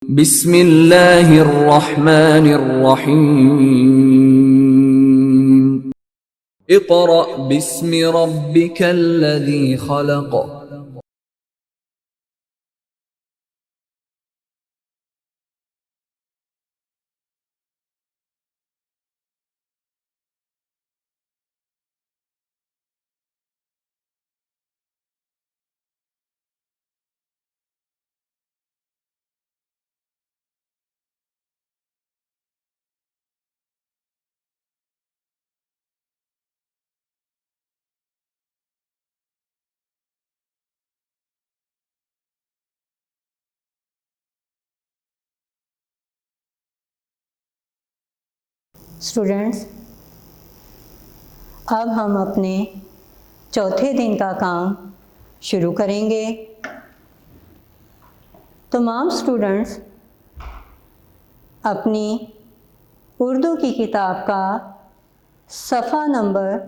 बिस्मिल्लाहिर्रहमानिर्रहीम। इक़रा बिस्मि रब्बिकल्लज़ी खलक़। स्टूडेंट्स, अब हम अपने चौथे दिन का काम शुरू करेंगे। तमाम स्टूडेंट्स अपनी उर्दू की किताब का सफ़ा नंबर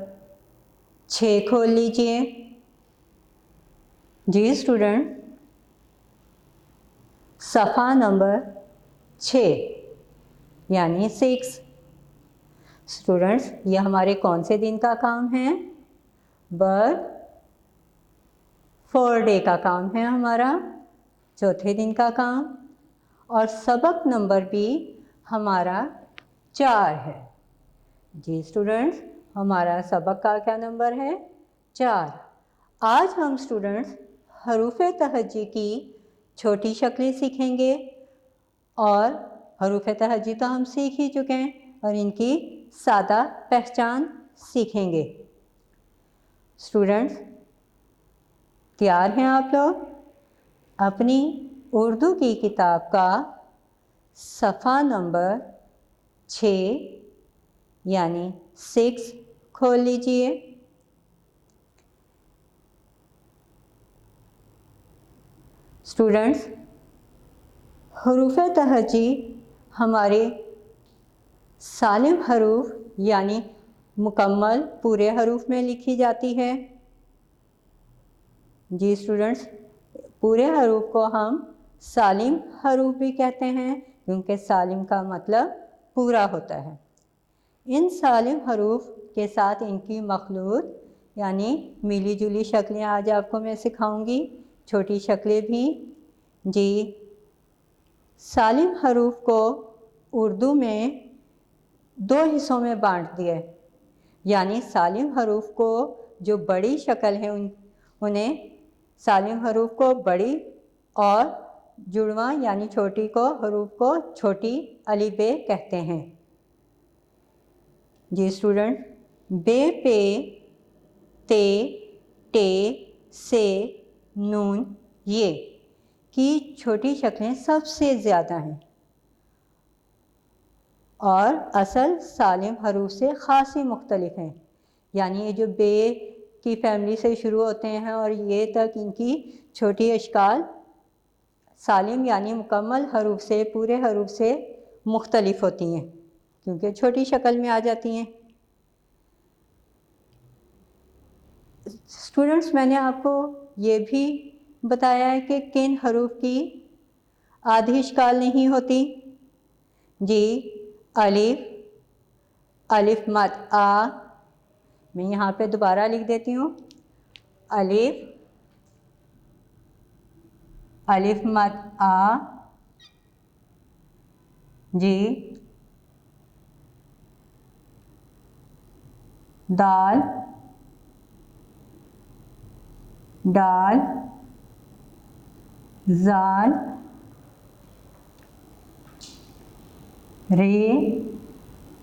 6 खोल लीजिए। जी स्टूडेंट, सफ़ा नंबर 6 यानी 6। स्टूडेंट्स, ये हमारे कौन से दिन का काम है? बर्थ 4 डे का काम है हमारा, चौथे दिन का काम। और सबक नंबर भी हमारा 4 है। जी स्टूडेंट्स, हमारा सबक का क्या नंबर है? 4। आज हम स्टूडेंट्स हरूफ तहज्जी की छोटी शक्लें सीखेंगे। और हरूफ तहज्जी तो हम सीख ही चुके हैं और इनकी सादा पहचान सीखेंगे। स्टूडेंट्स, तैयार हैं आप लोग? अपनी उर्दू की किताब का सफ़ा नंबर 6 यानी 6 खोल लीजिए। स्टूडेंट्स, हरूफ तहज्जी हमारे सालिम हरूफ यानी मुकम्मल पूरे हरूफ में लिखी जाती है। जी स्टूडेंट्स, पूरे हरूफ को हम सालिम हरूफ भी कहते हैं क्योंकि सालिम का मतलब पूरा होता है। इन सालिम हरूफ के साथ इनकी मखलूत यानी मिली जुली शक्लें आज आपको मैं सिखाऊंगी, छोटी शक्लें भी। जी, सालिम हरूफ को उर्दू में 2 हिस्सों में बांट दिया है। यानी सालिम हरूफ को जो बड़ी शक्ल है उन्हें सालिम हरूफ को बड़ी और जुड़वा यानी छोटी को हरूफ को छोटी अलिफ बे कहते हैं। जी स्टूडेंट, बे पे ते टे से नून ये की छोटी शक्लें सबसे ज़्यादा हैं और असल सालिम हरूफ से ख़ासी मुख्तलिफ हैं। यानी ये जो बे की फैमिली से शुरू होते हैं और ये तक इनकी छोटी अशकाल सालिम यानी मुकम्मल हरूफ से पूरे हरूफ से मुख्तलिफ होती हैं क्योंकि छोटी शक्ल में आ जाती हैं। स्टूडेंट्स, मैंने आपको ये भी बताया है कि किन हरूफ की आधी अशकाल नहीं होती। जी, अलिफ, अलिफ मद आ, मैं यहाँ पे दोबारा लिख देती हूँ। अलिफ, अलिफ मद आ। जी, दाल, डाल, जाल, रे,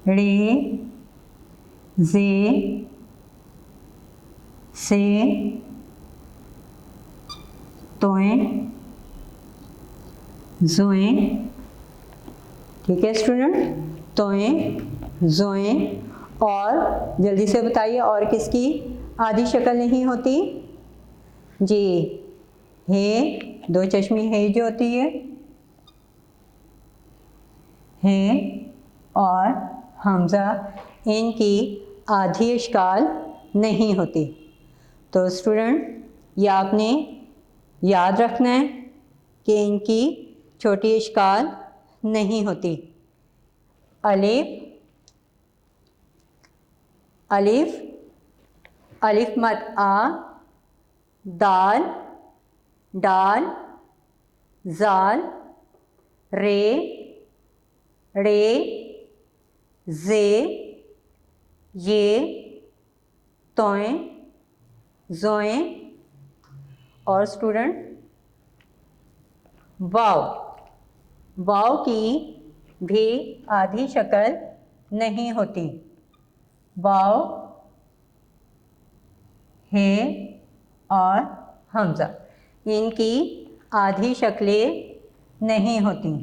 रे, जे, से, तोएं, जोएं। ठीक है स्टूडेंट, तोएं, जोएं। और जल्दी से बताइए और किसकी आधी शक्ल नहीं होती? जी, हे, 2 चश्मी हे जो होती है, हे और हमज़ा, इनकी आधी अशकाल नहीं होती। तो स्टूडेंट, ये आपने याद रखना है कि इनकी छोटी इश्काल नहीं होती। अलिफ, अलिफ, अलिफ मद आ, दाल, डाल, जाल, रे, रे, जे, ये, तोएं, जोएं और स्टूडेंट वाव। वाव की भी आधी शक्ल नहीं होती। वाव, हे और हमज़ा, इनकी आधी शक्लें नहीं होती।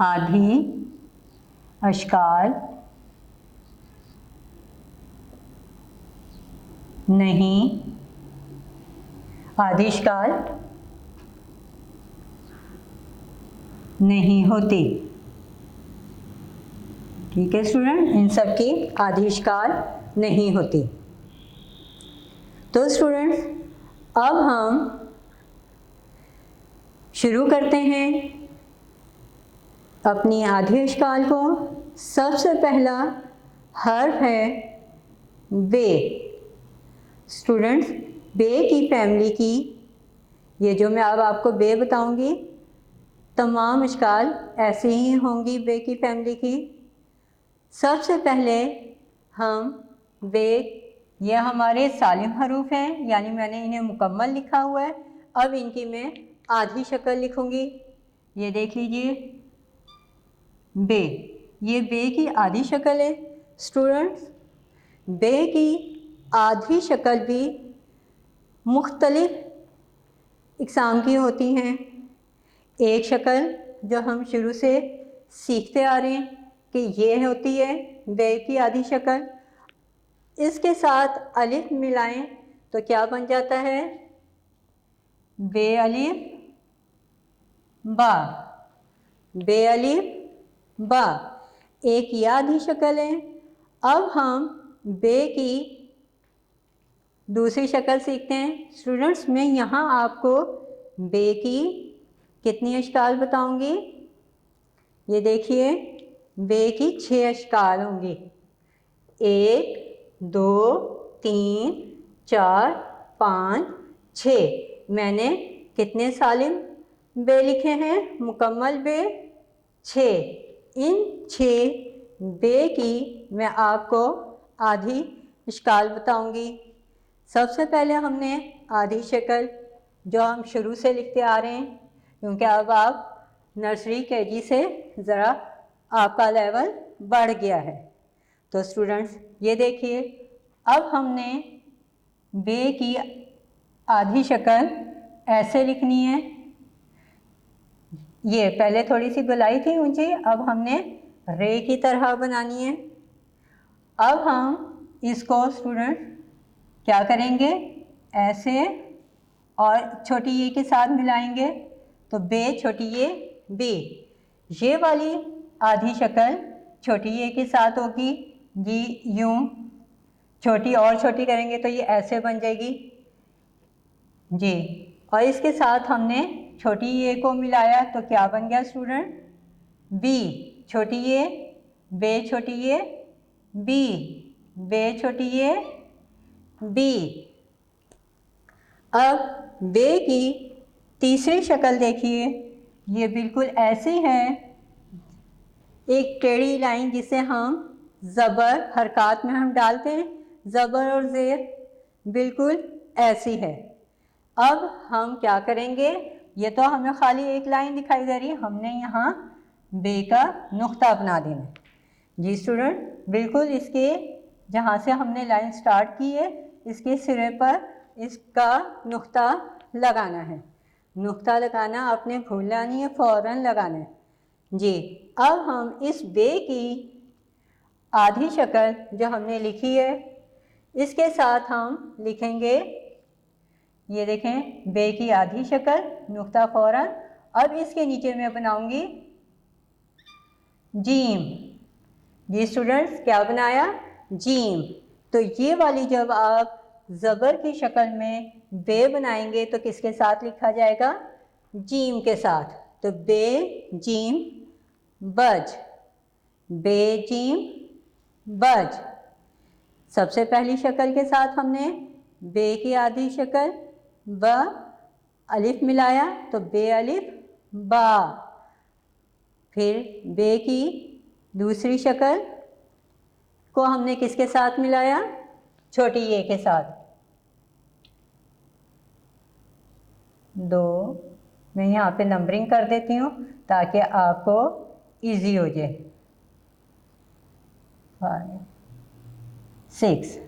आधी अश्काल नहीं, आधी अश्काल नहीं होती। ठीक है स्टूडेंट, इन सब की आधी अश्काल नहीं होती। तो स्टूडेंट्स, अब हम शुरू करते हैं अपनी आधी अश्काल को। सबसे पहला हर्फ है बे। स्टूडेंट्स, बे की फैमिली की, ये जो मैं अब आपको बे बताऊंगी, तमाम अश्काल ऐसे ही होंगी बे की फैमिली की। सबसे पहले हम बे, ये हमारे सालिम हरूफ हैं, यानी मैंने इन्हें मुकम्मल लिखा हुआ है। अब इनकी मैं आधी शक्ल लिखूंगी। ये देख लीजिए, बे, ये बे की आधी शक्ल है। स्टूडेंट्स, बे की आधी शक्ल भी मुख्तलिफ इक़साम की होती हैं। एक शक्ल जो हम शुरू से सीखते आ रहे हैं कि ये होती है बे की आधी शक्ल। इसके साथ अलिफ मिलाएं तो क्या बन जाता है? बे अलिफ बा, बे अलिफ बा। एक ये आधी शक्ल है। अब हम बे की दूसरी शक्ल सीखते हैं। स्टूडेंट्स, मैं यहाँ आपको बे की कितनी अश्काल बताऊंगी? ये देखिए, बे की 6 अश्काल होंगी। 1, 2, 3, 4, 5, 6। मैंने कितने सालिम बे लिखे हैं? मुकम्मल बे 6। इन 6 बे की मैं आपको आधी अश्काल बताऊंगी। सबसे पहले हमने आधी शक्ल जो हम शुरू से लिखते आ रहे हैं, क्योंकि अब आप नर्सरी केजी से ज़रा आपका लेवल बढ़ गया है। तो स्टूडेंट्स, ये देखिए, अब हमने बे की आधी शक्ल ऐसे लिखनी है। ये पहले थोड़ी सी गोलाई थी ऊंची, अब हमने रे की तरह बनानी है। अब हम इसको स्टूडेंट क्या करेंगे? ऐसे और छोटी ये के साथ मिलाएंगे तो बे, छोटी ये, बे। ये वाली आधी शक्ल छोटी ये के साथ होगी जी, यूं। छोटी और छोटी करेंगे तो ये ऐसे बन जाएगी जी। और इसके साथ हमने छोटी ये को मिलाया तो क्या बन गया स्टूडेंट? बी, छोटी ये, बे छोटी ये, बी, बे छोटी ये, बी। अब बे की तीसरी शक्ल देखिए, ये बिल्कुल ऐसी है, एक टेढ़ी लाइन जिसे हम ज़बर हरकत में हम डालते हैं, ज़बर और ज़ेर, बिल्कुल ऐसी है। अब हम क्या करेंगे? ये तो हमें खाली एक लाइन दिखाई दे रही है, हमने यहाँ बे का नुक्ता बना देना है जी स्टूडेंट। बिल्कुल इसके जहाँ से हमने लाइन स्टार्ट की है, इसके सिरे पर इसका नुक्ता लगाना है। नुक्ता लगाना आपने भूलना नहीं है, फ़ौरन लगाना है जी। अब हम इस बे की आधी शक्ल जो हमने लिखी है, इसके साथ हम लिखेंगे, ये देखें, बे की आधी शक्ल, नुक्ता फ़ौरन। अब इसके नीचे मैं बनाऊंगी जीम जी स्टूडेंट्स, क्या बनाया? जीम। तो ये वाली जब आप ज़बर की शक्ल में बे बनाएंगे तो किसके साथ लिखा जाएगा? जीम के साथ। तो बे जीम बज, बे जीम बज। सबसे पहली शक्ल के साथ हमने बे की आधी शक्ल ब अलिफ मिलाया तो बे अलिफ बा। फिर बे की दूसरी शक्ल को हमने किसके साथ मिलाया? छोटी ए के साथ। दो, मैं यहाँ पे नंबरिंग कर देती हूँ ताकि आपको इजी हो जाए। 5, 6।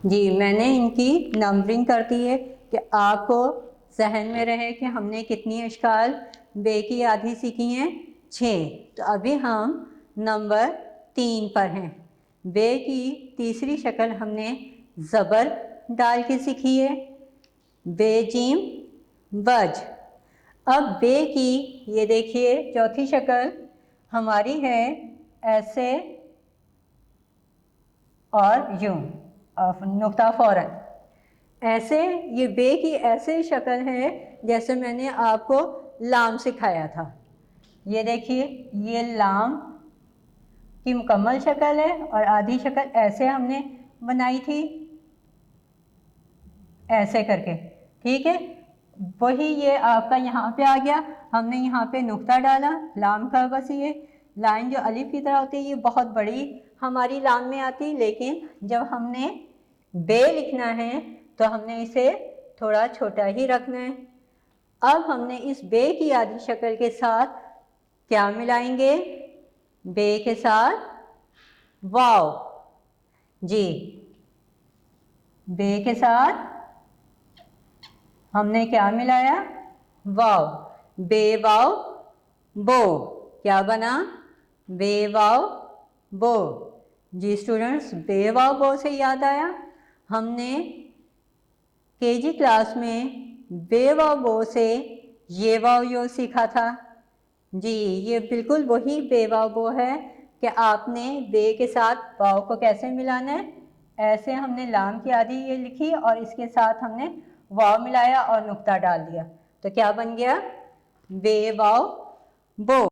जी, मैंने इनकी नंबरिंग कर दी है कि आपको जहन में रहे कि हमने कितनी अशकाल बे की आधी सीखी हैं? 6। तो अभी हम नंबर 3 पर हैं। बे की तीसरी शक्ल हमने ज़बर डाल के सीखी है, बेजीम बज। अब बे की ये देखिए चौथी शक्ल हमारी है ऐसे और यूं, नुक्ता फ़ौरन। ऐसे ये बे की ऐसे शक्ल है जैसे मैंने आपको लाम सिखाया था। ये देखिए ये लाम की मुकम्मल शक्ल है और आधी शक्ल ऐसे हमने बनाई थी, ऐसे करके, ठीक है। वही ये आपका यहाँ पे आ गया, हमने यहाँ पे नुक्ता डाला लाम का। बस ये लाइन जो अलिफ की तरह होती है ये बहुत बड़ी हमारी लाम में आती, लेकिन जब हमने बे लिखना है तो हमने इसे थोड़ा छोटा ही रखना है। अब हमने इस बे की आधी शक्ल के साथ क्या मिलाएंगे? बे के साथ वाव। जी, बे के साथ हमने क्या मिलाया? वाव। बे वाव बो। क्या बना? बे वाव बो। जी स्टूडेंट्स, बे वाव बो से याद आया, हमने केजी क्लास में बे वाव बो से ये वाव यो सीखा था। जी, ये बिल्कुल वही बे वाव बो है कि आपने बे के साथ वाव को कैसे मिलाना है। ऐसे हमने लाम की आधी ये लिखी और इसके साथ हमने वाव मिलाया और नुक्ता डाल दिया, तो क्या बन गया? बे वाव बो।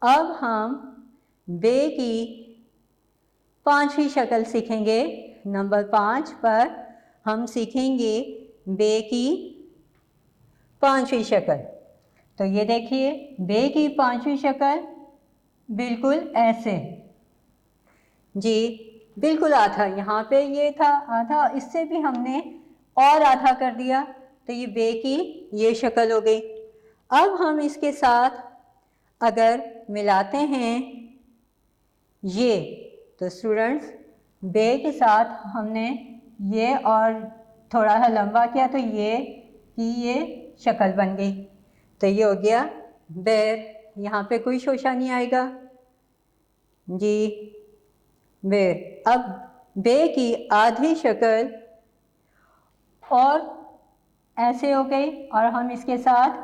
अब हम बे की पांचवी शक्ल सीखेंगे। नंबर 5 पर हम सीखेंगे बे की पांचवी शक्ल। तो ये देखिए बे की पांचवी शक्ल बिल्कुल ऐसे। जी, बिल्कुल आधा, यहाँ पे ये था आधा, इससे भी हमने और आधा कर दिया तो ये बे की ये शक्ल हो गई। अब हम इसके साथ अगर मिलाते हैं ये, तो स्टूडेंट्स बे के साथ हमने ये और थोड़ा सा लंबा किया तो ये की ये शक्ल बन गई। तो ये हो गया बेर, यहाँ पे कोई शोशा नहीं आएगा। जी, बेर। अब बे की आधी शक्ल और ऐसे हो गई और हम इसके साथ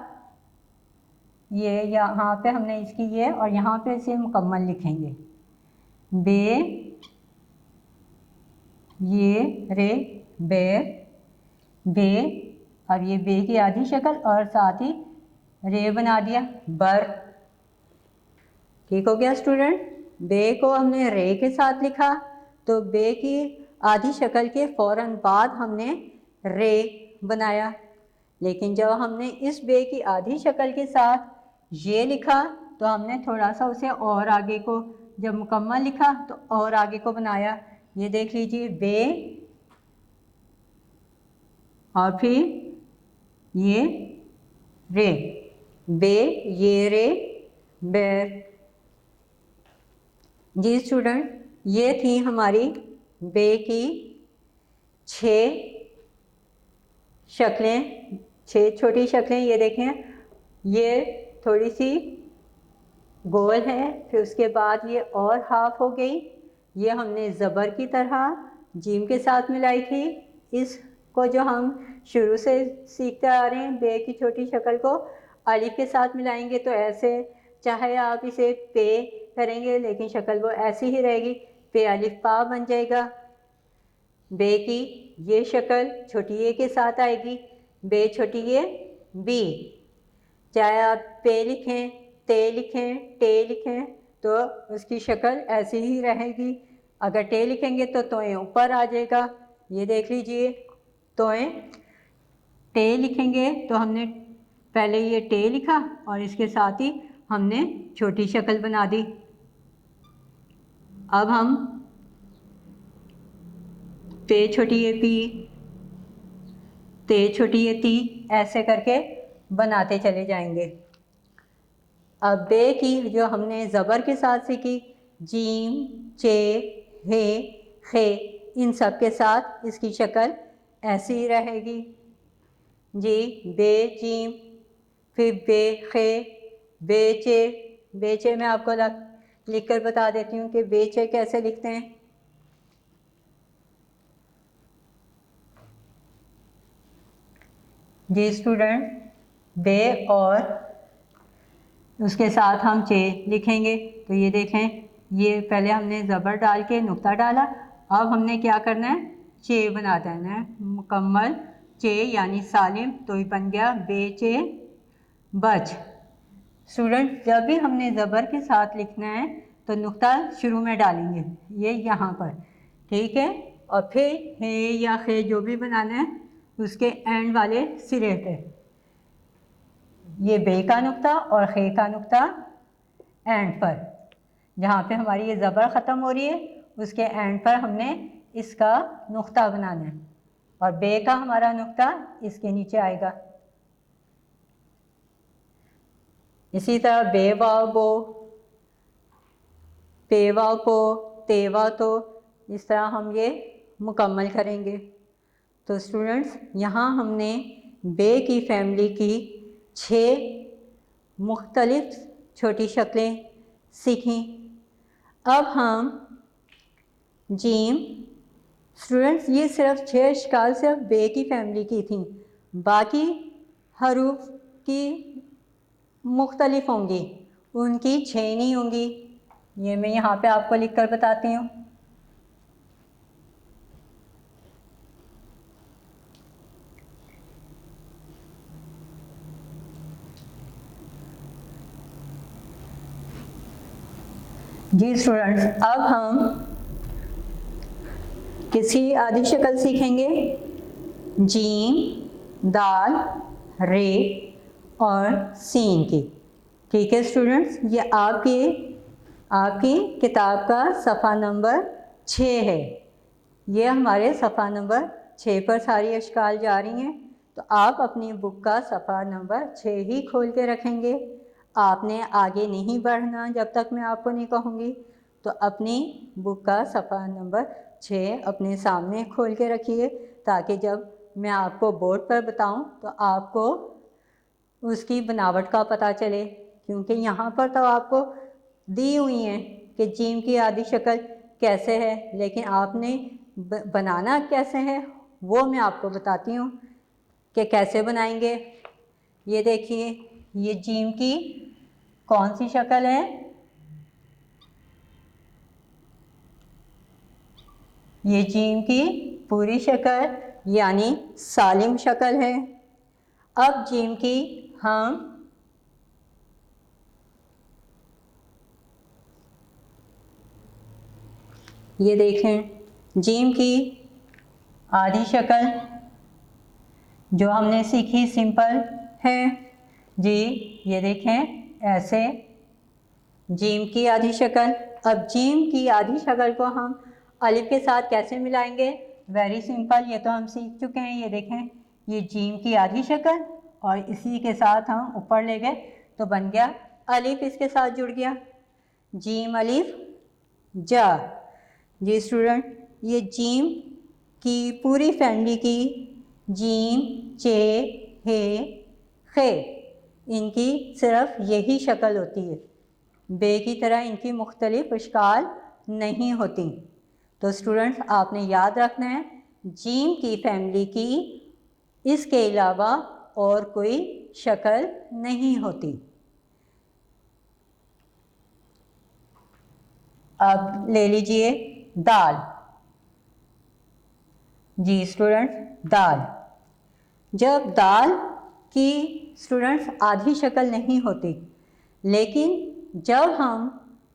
ये यहाँ पे हमने इसकी ये और यहाँ पे इसे मुकम्मल लिखेंगे। बे ये रे बेर, बे और ये बे की आधी शक्ल और साथ ही रे बना दिया बर। ठीक हो गया स्टूडेंट। बे को हमने रे के साथ लिखा तो बे की आधी शक्ल के फ़ौरन बाद हमने रे बनाया, लेकिन जब हमने इस बे की आधी शक्ल के साथ ये लिखा तो हमने थोड़ा सा उसे और आगे को जब मुकम्मल लिखा तो और आगे को बनाया। ये देख लीजिए बे और फिर ये रे, बे ये रे बेर। जी स्टूडेंट, ये थी हमारी बे की 6 शक्लें, 6 छोटी शक्लें। ये देखें ये थोड़ी सी गोल है, फिर उसके बाद ये और हाफ हो गई। ये हमने ज़बर की तरह जीम के साथ मिलाई थी। इसको जो हम शुरू से सीखते आ रहे हैं, बे की छोटी शक्ल को अलिफ के साथ मिलाएंगे तो ऐसे, चाहे आप इसे पे करेंगे लेकिन शक्ल वो ऐसी ही रहेगी, पे अलिफ पा बन जाएगा। बे की ये शक्ल छोटी ए के साथ आएगी, बे छोटी ए बी। चाहे आप पे लिखें, ते लिखें, टे लिखें तो उसकी शक्ल ऐसी ही रहेगी। अगर टे लिखेंगे तो तोएं ऊपर आ जाएगा, ये देख लीजिए। तोएं टे लिखेंगे तो हमने पहले ये टे लिखा और इसके साथ ही हमने छोटी शक्ल बना दी। अब हम पे छोटी ए पी, ते छोटी ए ती ऐसे करके बनाते चले जाएंगे। अब बे की जो हमने ज़बर के साथ सीखी, जीम, चे, हे, खे, इन सब के साथ इसकी शक्ल ऐसी ही रहेगी जी। बे जीम, फिर बे खे, बेचे। बेचे मैं आपको लिख कर बता देती हूँ कि बेचे कैसे लिखते हैं। जी स्टूडेंट, बे और उसके साथ हम चे लिखेंगे तो ये देखें, ये पहले हमने ज़बर डाल के नुक्ता डाला, अब हमने क्या करना है, चे बना देना है, मुकम्मल चे यानी सालिम। तो ये बन गया बेचे बच। स्टूडेंट, जब भी हमने ज़बर के साथ लिखना है तो नुक्ता शुरू में डालेंगे, ये यहाँ पर, ठीक है। और फिर हे या खे जो भी बनाना है उसके एंड वाले सिरे पे ये बे का नुक्ता और खे का नुक्ता एंड पर, जहाँ पे हमारी ये ज़बर ख़त्म हो रही है उसके एंड पर हमने इसका नुक्ता बनाना है और बे का हमारा नुक्ता इसके नीचे आएगा। इसी तरह बेवा बो, पेवा को, तेवा तो, इस तरह हम ये मुकम्मल करेंगे। तो स्टूडेंट्स, यहाँ हमने बे की फैमिली की 6 मुख्तलिफ छोटी शक्लें सीखी। अब हम जीम, स्टूडेंट्स ये सिर्फ 6 अशकाल सिर्फ बे की फैमिली की थी, बाकी हरूफ की मुख्तलिफ होंगी, उनकी 6 नहीं होंगी। ये मैं यहाँ पे आपको लिख कर बताती हूँ। जी स्टूडेंट्स, अब हम किसी आधी शक्ल सीखेंगे, जीम, दाल, रे और सीन की। ठीक है स्टूडेंट्स, ये आपकी किताब का सफ़ा नंबर 6 है। ये हमारे सफ़ा नंबर 6 पर सारी अशकाल जा रही हैं, तो आप अपनी बुक का सफ़ा नंबर 6 ही खोल के रखेंगे। आपने आगे नहीं बढ़ना जब तक मैं आपको नहीं कहूँगी। तो अपनी बुक का सफ़ा नंबर 6 अपने सामने खोल के रखिए, ताकि जब मैं आपको बोर्ड पर बताऊं तो आपको उसकी बनावट का पता चले। क्योंकि यहाँ पर तो आपको दी हुई हैं कि जीम की आधी शक्ल कैसे है, लेकिन आपने बनाना कैसे है वो मैं आपको बताती हूँ कि कैसे बनाएंगे। ये देखिए, ये जीम की कौन सी शक्ल है, ये जीम की पूरी शक्ल यानी सालिम शक्ल है। अब जीम की हम ये देखें, जीम की आधी शक्ल जो हमने सीखी सिंपल है जी। ये देखें, ऐसे जीम की आधी शक्ल। अब जीम की आधी शक्ल को हम अलिफ के साथ कैसे मिलाएंगे, वेरी सिंपल, ये तो हम सीख चुके हैं। ये देखें, ये जीम की आधी शक्ल और इसी के साथ हम ऊपर ले गए तो बन गया अलिफ, इसके साथ जुड़ गया, जीम अलिफ जा। जी स्टूडेंट, ये जीम की पूरी फैमिली की जीम, चे, हे, खे, इनकी सिर्फ यही शक्ल होती है, बे की तरह इनकी मुख्तलिफ अशकाल नहीं होती। तो स्टूडेंट्स, आपने याद रखना है, जीम की फैमिली की इसके अलावा और कोई शक्ल नहीं होती। अब ले लीजिए दाल। जी स्टूडेंट्स, दाल। जब दाल की स्टूडेंट्स आधी शक्ल नहीं होती, लेकिन जब हम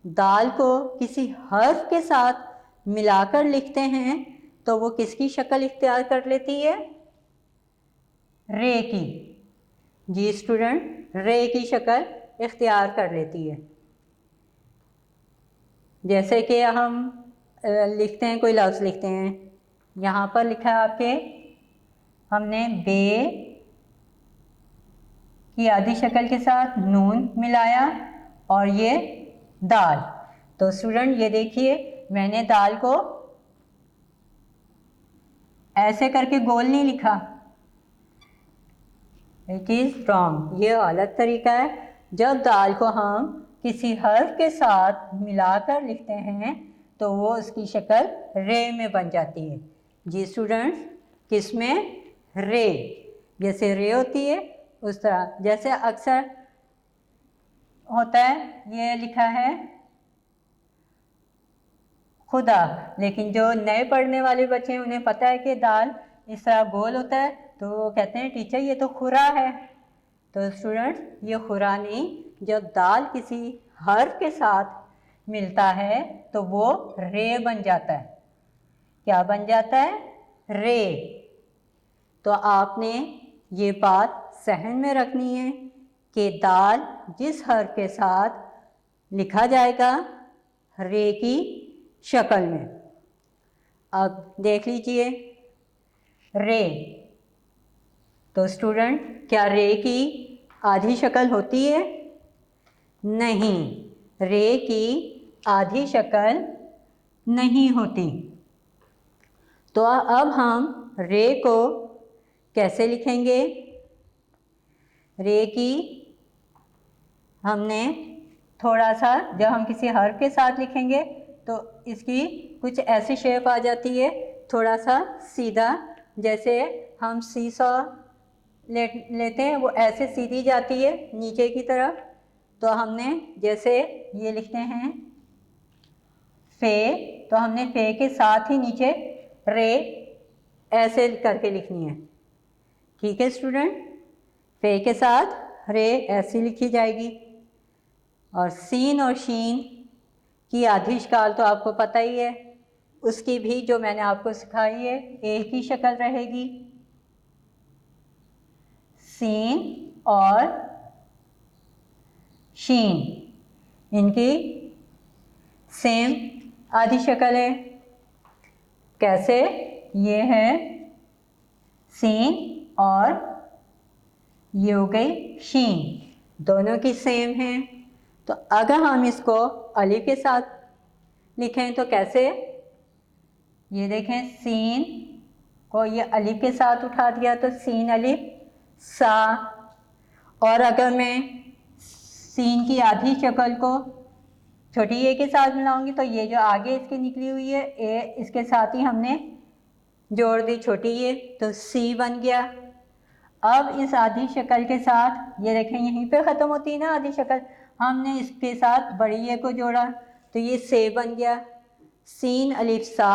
दाल को किसी हर्फ के साथ मिलाकर लिखते हैं तो वो किसकी शक्ल इख्तियार कर लेती है? रे की। जी स्टूडेंट, रे की शक्ल इख्तियार कर लेती है। जैसे कि हम लिखते हैं, कोई लफ्ज़ लिखते हैं, यहाँ पर लिखा है आपके, हमने बे की आधी शक्ल के साथ नून मिलाया और ये दाल। तो स्टूडेंट ये देखिए, मैंने दाल को ऐसे करके गोल नहीं लिखा, इट इज़ रॉन्ग, ये गलत तरीका है। जब दाल को हम किसी हर्फ के साथ मिलाकर लिखते हैं तो वो उसकी शक्ल रे में बन जाती है। जी स्टूडेंट्स, किस में? रे। जैसे रे होती है उस तरह, जैसे अक्सर होता है, ये लिखा है खुदा, लेकिन जो नए पढ़ने वाले बच्चे हैं उन्हें पता है कि दाल इस तरह गोल होता है, तो वो कहते हैं टीचर ये तो खुरा है। तो स्टूडेंट्स, ये खुरा नहीं, जब दाल किसी हर्फ के साथ मिलता है तो वो रे बन जाता है। क्या बन जाता है? रे। तो आपने ये बात सहन में रखनी है कि दाल जिस हर्फ के साथ लिखा जाएगा रे की शक्ल में। अब देख लीजिए रे। तो स्टूडेंट, क्या रे की आधी शक्ल होती है? नहीं, रे की आधी शक्ल नहीं होती। तो अब हम रे को कैसे लिखेंगे? रे की हमने थोड़ा सा, जब हम किसी हर्फ के साथ लिखेंगे तो इसकी कुछ ऐसी शेप आ जाती है, थोड़ा सा सीधा, जैसे हम सीसॉ लेते हैं, वो ऐसे सीधी जाती है नीचे की तरफ। तो हमने जैसे ये लिखते हैं फे, तो हमने फे के साथ ही नीचे रे ऐसे करके लिखनी है। ठीक है स्टूडेंट, फे के साथ रे ऐसी लिखी जाएगी। और सीन और शीन की आधी शक्ल तो आपको पता ही है, उसकी भी जो मैंने आपको सिखाई है एक ही शक्ल रहेगी। सीन और शीन, इनकी सेम आधी शक्ल है। कैसे? ये है सीन और ये हो गई शीन, दोनों की सेम है। तो अगर हम इसको अलिफ के साथ लिखें तो कैसे? ये देखें, सीन को ये अलिफ के साथ उठा दिया तो सीन अलिफ सा। और अगर मैं सीन की आधी शक्ल को छोटी ए के साथ मिलाऊंगी तो ये जो आगे इसकी निकली हुई है ए, इसके साथ ही हमने जोड़ दी छोटी ए, तो सी बन गया। अब इस आधी शक्ल के साथ ये देखें, यहीं पे ख़त्म होती है ना आधी शक्ल, हमने इसके साथ बड़ी ए को जोड़ा तो ये से बन गया। सीन अलिफ सा,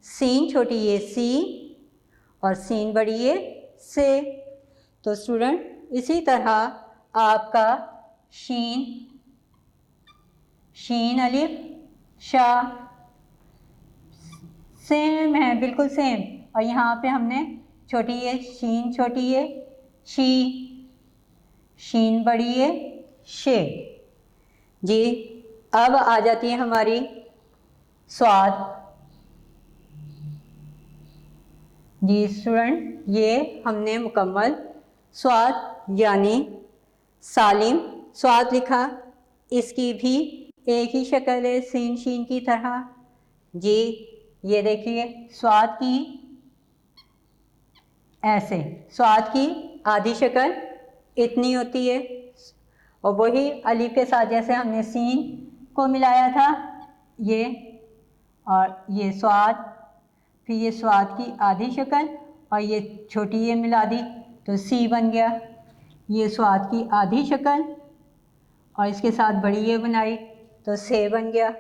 सीन छोटी ए सी और सीन बड़ी ए से। तो स्टूडेंट, इसी तरह आपका शीन, शीन अलिफ शा सेम है, बिल्कुल सेम। और यहाँ पे हमने छोटी ए शीन छोटी ए शी, शीन बड़ी ए शे। जी, अब आ जाती है हमारी स्वाद। जी स्टूडेंट, ये हमने मुकम्मल स्वाद यानी सालिम स्वाद लिखा, इसकी भी एक ही शक्ल है सीन शीन की तरह। जी ये देखिए, स्वाद की ऐसे, स्वाद की आधी शक्ल इतनी होती है, और वही अलिफ के साथ जैसे हमने सीन को मिलाया था ये, और ये स्वाद, फिर ये स्वाद की आधी शक्ल और ये छोटी ये मिला दी तो सी बन गया। ये स्वाद की आधी शक्ल और इसके साथ बड़ी ये बनाई तो से बन गया।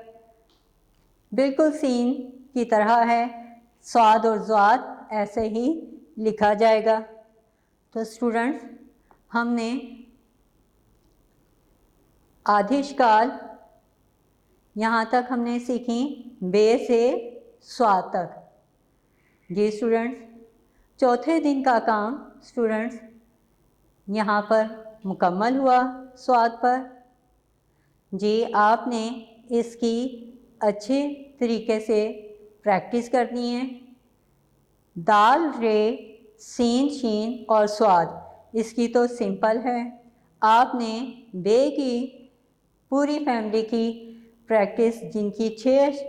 बिल्कुल सीन की तरह है, स्वाद और ज़्वाद ऐसे ही लिखा जाएगा। तो स्टूडेंट्स, हमने आदेशकाल यहाँ तक हमने सीखी बे से स्वाद तक। जी स्टूडेंट्स, चौथे दिन का काम स्टूडेंट्स यहाँ पर मुकम्मल हुआ स्वाद पर। जी आपने इसकी अच्छे तरीके से प्रैक्टिस करनी है। दाल, रे, सीन, शीन और स्वाद इसकी तो सिंपल है। आपने बे की पूरी फैमिली की प्रैक्टिस, जिनकी 6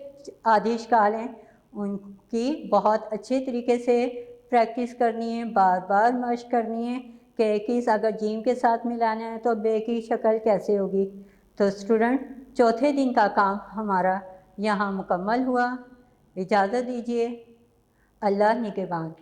आदेशकाल हैं, उनकी बहुत अच्छे तरीके से प्रैक्टिस करनी है, बार बार मश्क करनी है कि किस अगर जीम के साथ मिलाना है तो बे की शक्ल कैसे होगी। तो स्टूडेंट, चौथे दिन का काम हमारा यहाँ मुकम्मल हुआ। इजाज़त दीजिए। अल्लाह निगहबान।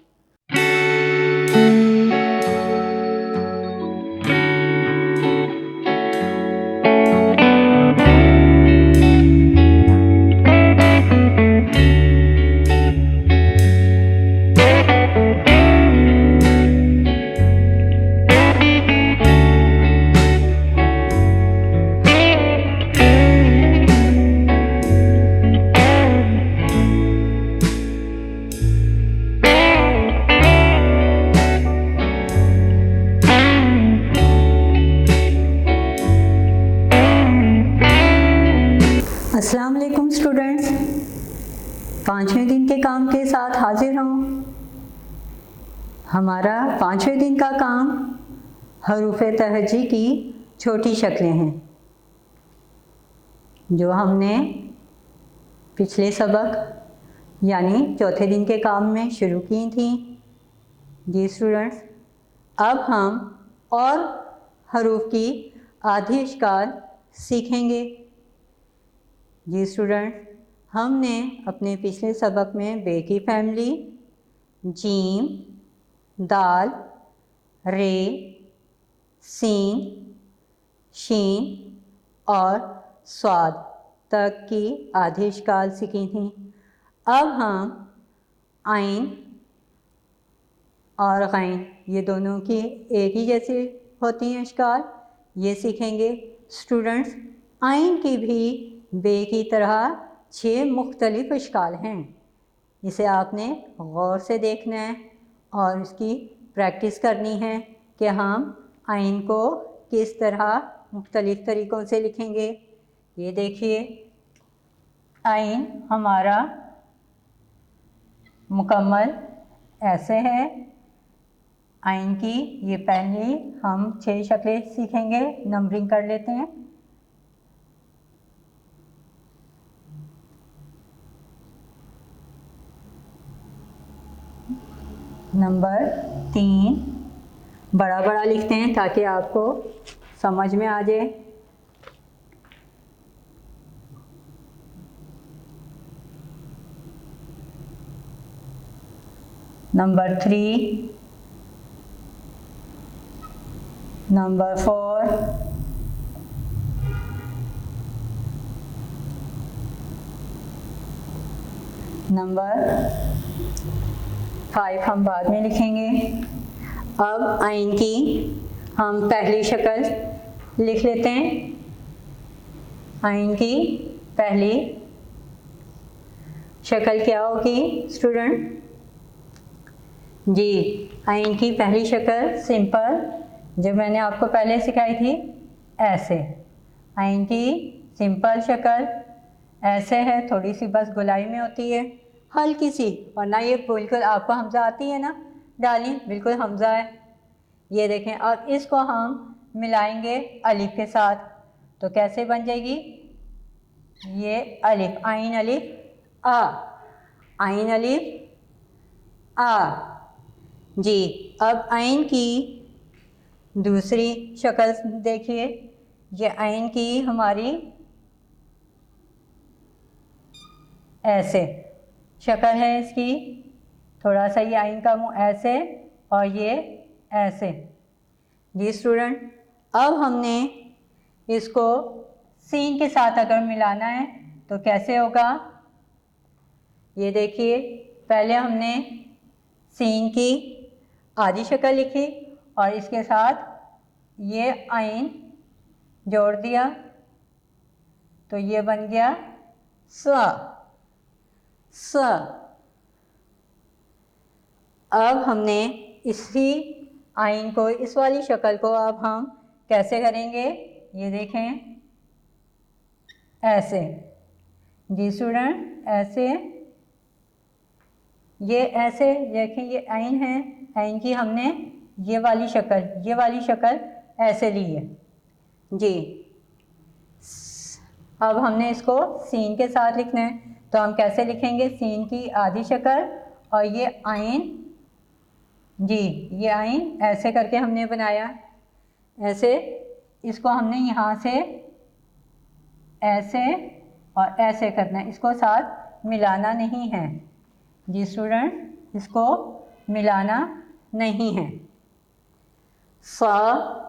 अस्सलाम वालेकुम स्टूडेंट्स, 5वें दिन के काम के साथ हाजिर हूँ। हमारा 5वें दिन का काम हरूफ़े तहज्जी की छोटी शक्लें हैं, जो हमने पिछले सबक यानी चौथे दिन के काम में शुरू की थी। जी स्टूडेंट्स, अब हम और हरूफ की आदेशकाल सीखेंगे। जी स्टूडेंट, हमने अपने पिछले सबक में बे की फैमिली जीम, दाल, रे, सीन, शीन और स्वाद तक की आदेशकाल सीखी थी। अब हम आइन और गैन, ये दोनों की एक ही जैसी होती हैं अशकाल, ये सीखेंगे। स्टूडेंट्स, आइन की भी बे की तरह 6 मुख्तलिफ अशकाल हैं। इसे आपने गौर से देखना है और इसकी प्रैक्टिस करनी है कि हम आइन को किस तरह मुख्तलिफ तरीक़ों से लिखेंगे। ये देखिए, आइन हमारा मुकम्मल ऐसे है। आइन की ये पहली हम 6 शक्लें सीखेंगे। नंबरिंग कर लेते हैं। नंबर 3 बड़ा बड़ा लिखते हैं ताकि आपको समझ में आ जाए। नंबर 3, नंबर 4, नंबर 5 हम बाद में लिखेंगे। अब आइन की हम पहली शक्ल लिख लेते हैं। आइन की पहली शक्ल क्या होगी स्टूडेंट? जी, आइन की पहली शक्ल सिंपल, जो मैंने आपको पहले सिखाई थी, ऐसे। आइन की सिंपल शक्ल ऐसे है, थोड़ी सी बस गोलाई में होती है, हल्की सी, वरना ये बिल्कुल आपको हमजा आती है ना डाली, बिल्कुल हमजा है। ये देखें, अब इसको हम मिलाएंगे अलिफ के साथ, तो कैसे बन जाएगी? ये अलिफ, आइन अलिफ आ, आइन अलिफ आ। जी, अब आइन की दूसरी शक्ल देखिए। ये आइन की हमारी ऐसे शक्ल है इसकी, थोड़ा सा ये आइन का मुंह ऐसे और ये ऐसे। जी स्टूडेंट, अब हमने इसको सीन के साथ अगर मिलाना है तो कैसे होगा? ये देखिए, पहले हमने सीन की आधी शक्ल लिखी और इसके साथ ये आइन जोड़ दिया तो ये बन गया स। अब हमने इसी आइन को, इस वाली शक्ल को अब हम कैसे करेंगे, ये देखें, ऐसे। जी स्टूडेंट, ऐसे, ये ऐसे देखें, ये आइन है, आइन की हमने ये वाली शक्ल ऐसे ली है जी। अब हमने इसको सीन के साथ लिखना है तो हम कैसे लिखेंगे, सीन की आधी शक्ल और ये आइन जी, ये आइन ऐसे करके हमने बनाया, ऐसे। इसको हमने यहाँ से ऐसे और ऐसे करना है, इसको साथ मिलाना नहीं है जी स्टूडेंट, इसको मिलाना नहीं है। सौद,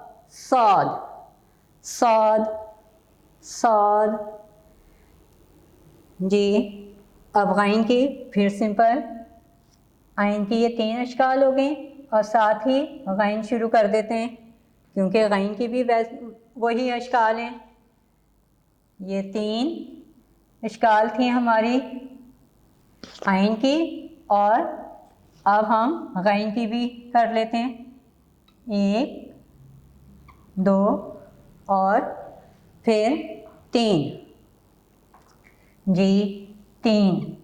जी। अब गैन की फिर सिंपल, आइन की ये 3 अशकाल हो गए और साथ ही गैन शुरू कर देते हैं क्योंकि गैन की भी वही अशकाल हैं। ये 3 अशकाल थी हमारी आइन की और अब हम गैन की भी कर लेते हैं, 1 2 और फिर 3 जी, 3।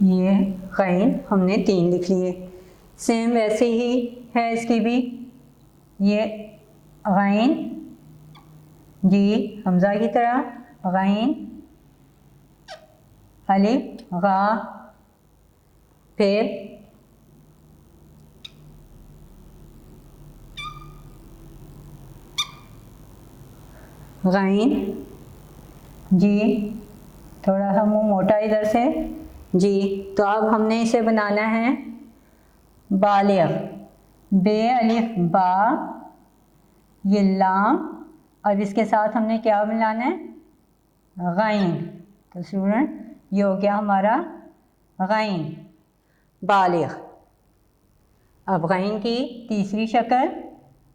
ये गैन हमने 3 लिख लिए। सेम वैसे ही है इसकी भी, ये गैन जी हमज़ा की तरह, गैन अलिफ गा, फिर गैन जी, थोड़ा सा मुंह मोटा इधर से जी। तो अब हमने इसे बनाना है बालिग, बे अलिफ बा, ये लाम, अब इसके साथ हमने क्या मिलाना है, गैन। तो स्टूडेंट ये हो गया हमारा गैन बालिग। अब गैन की तीसरी शक्ल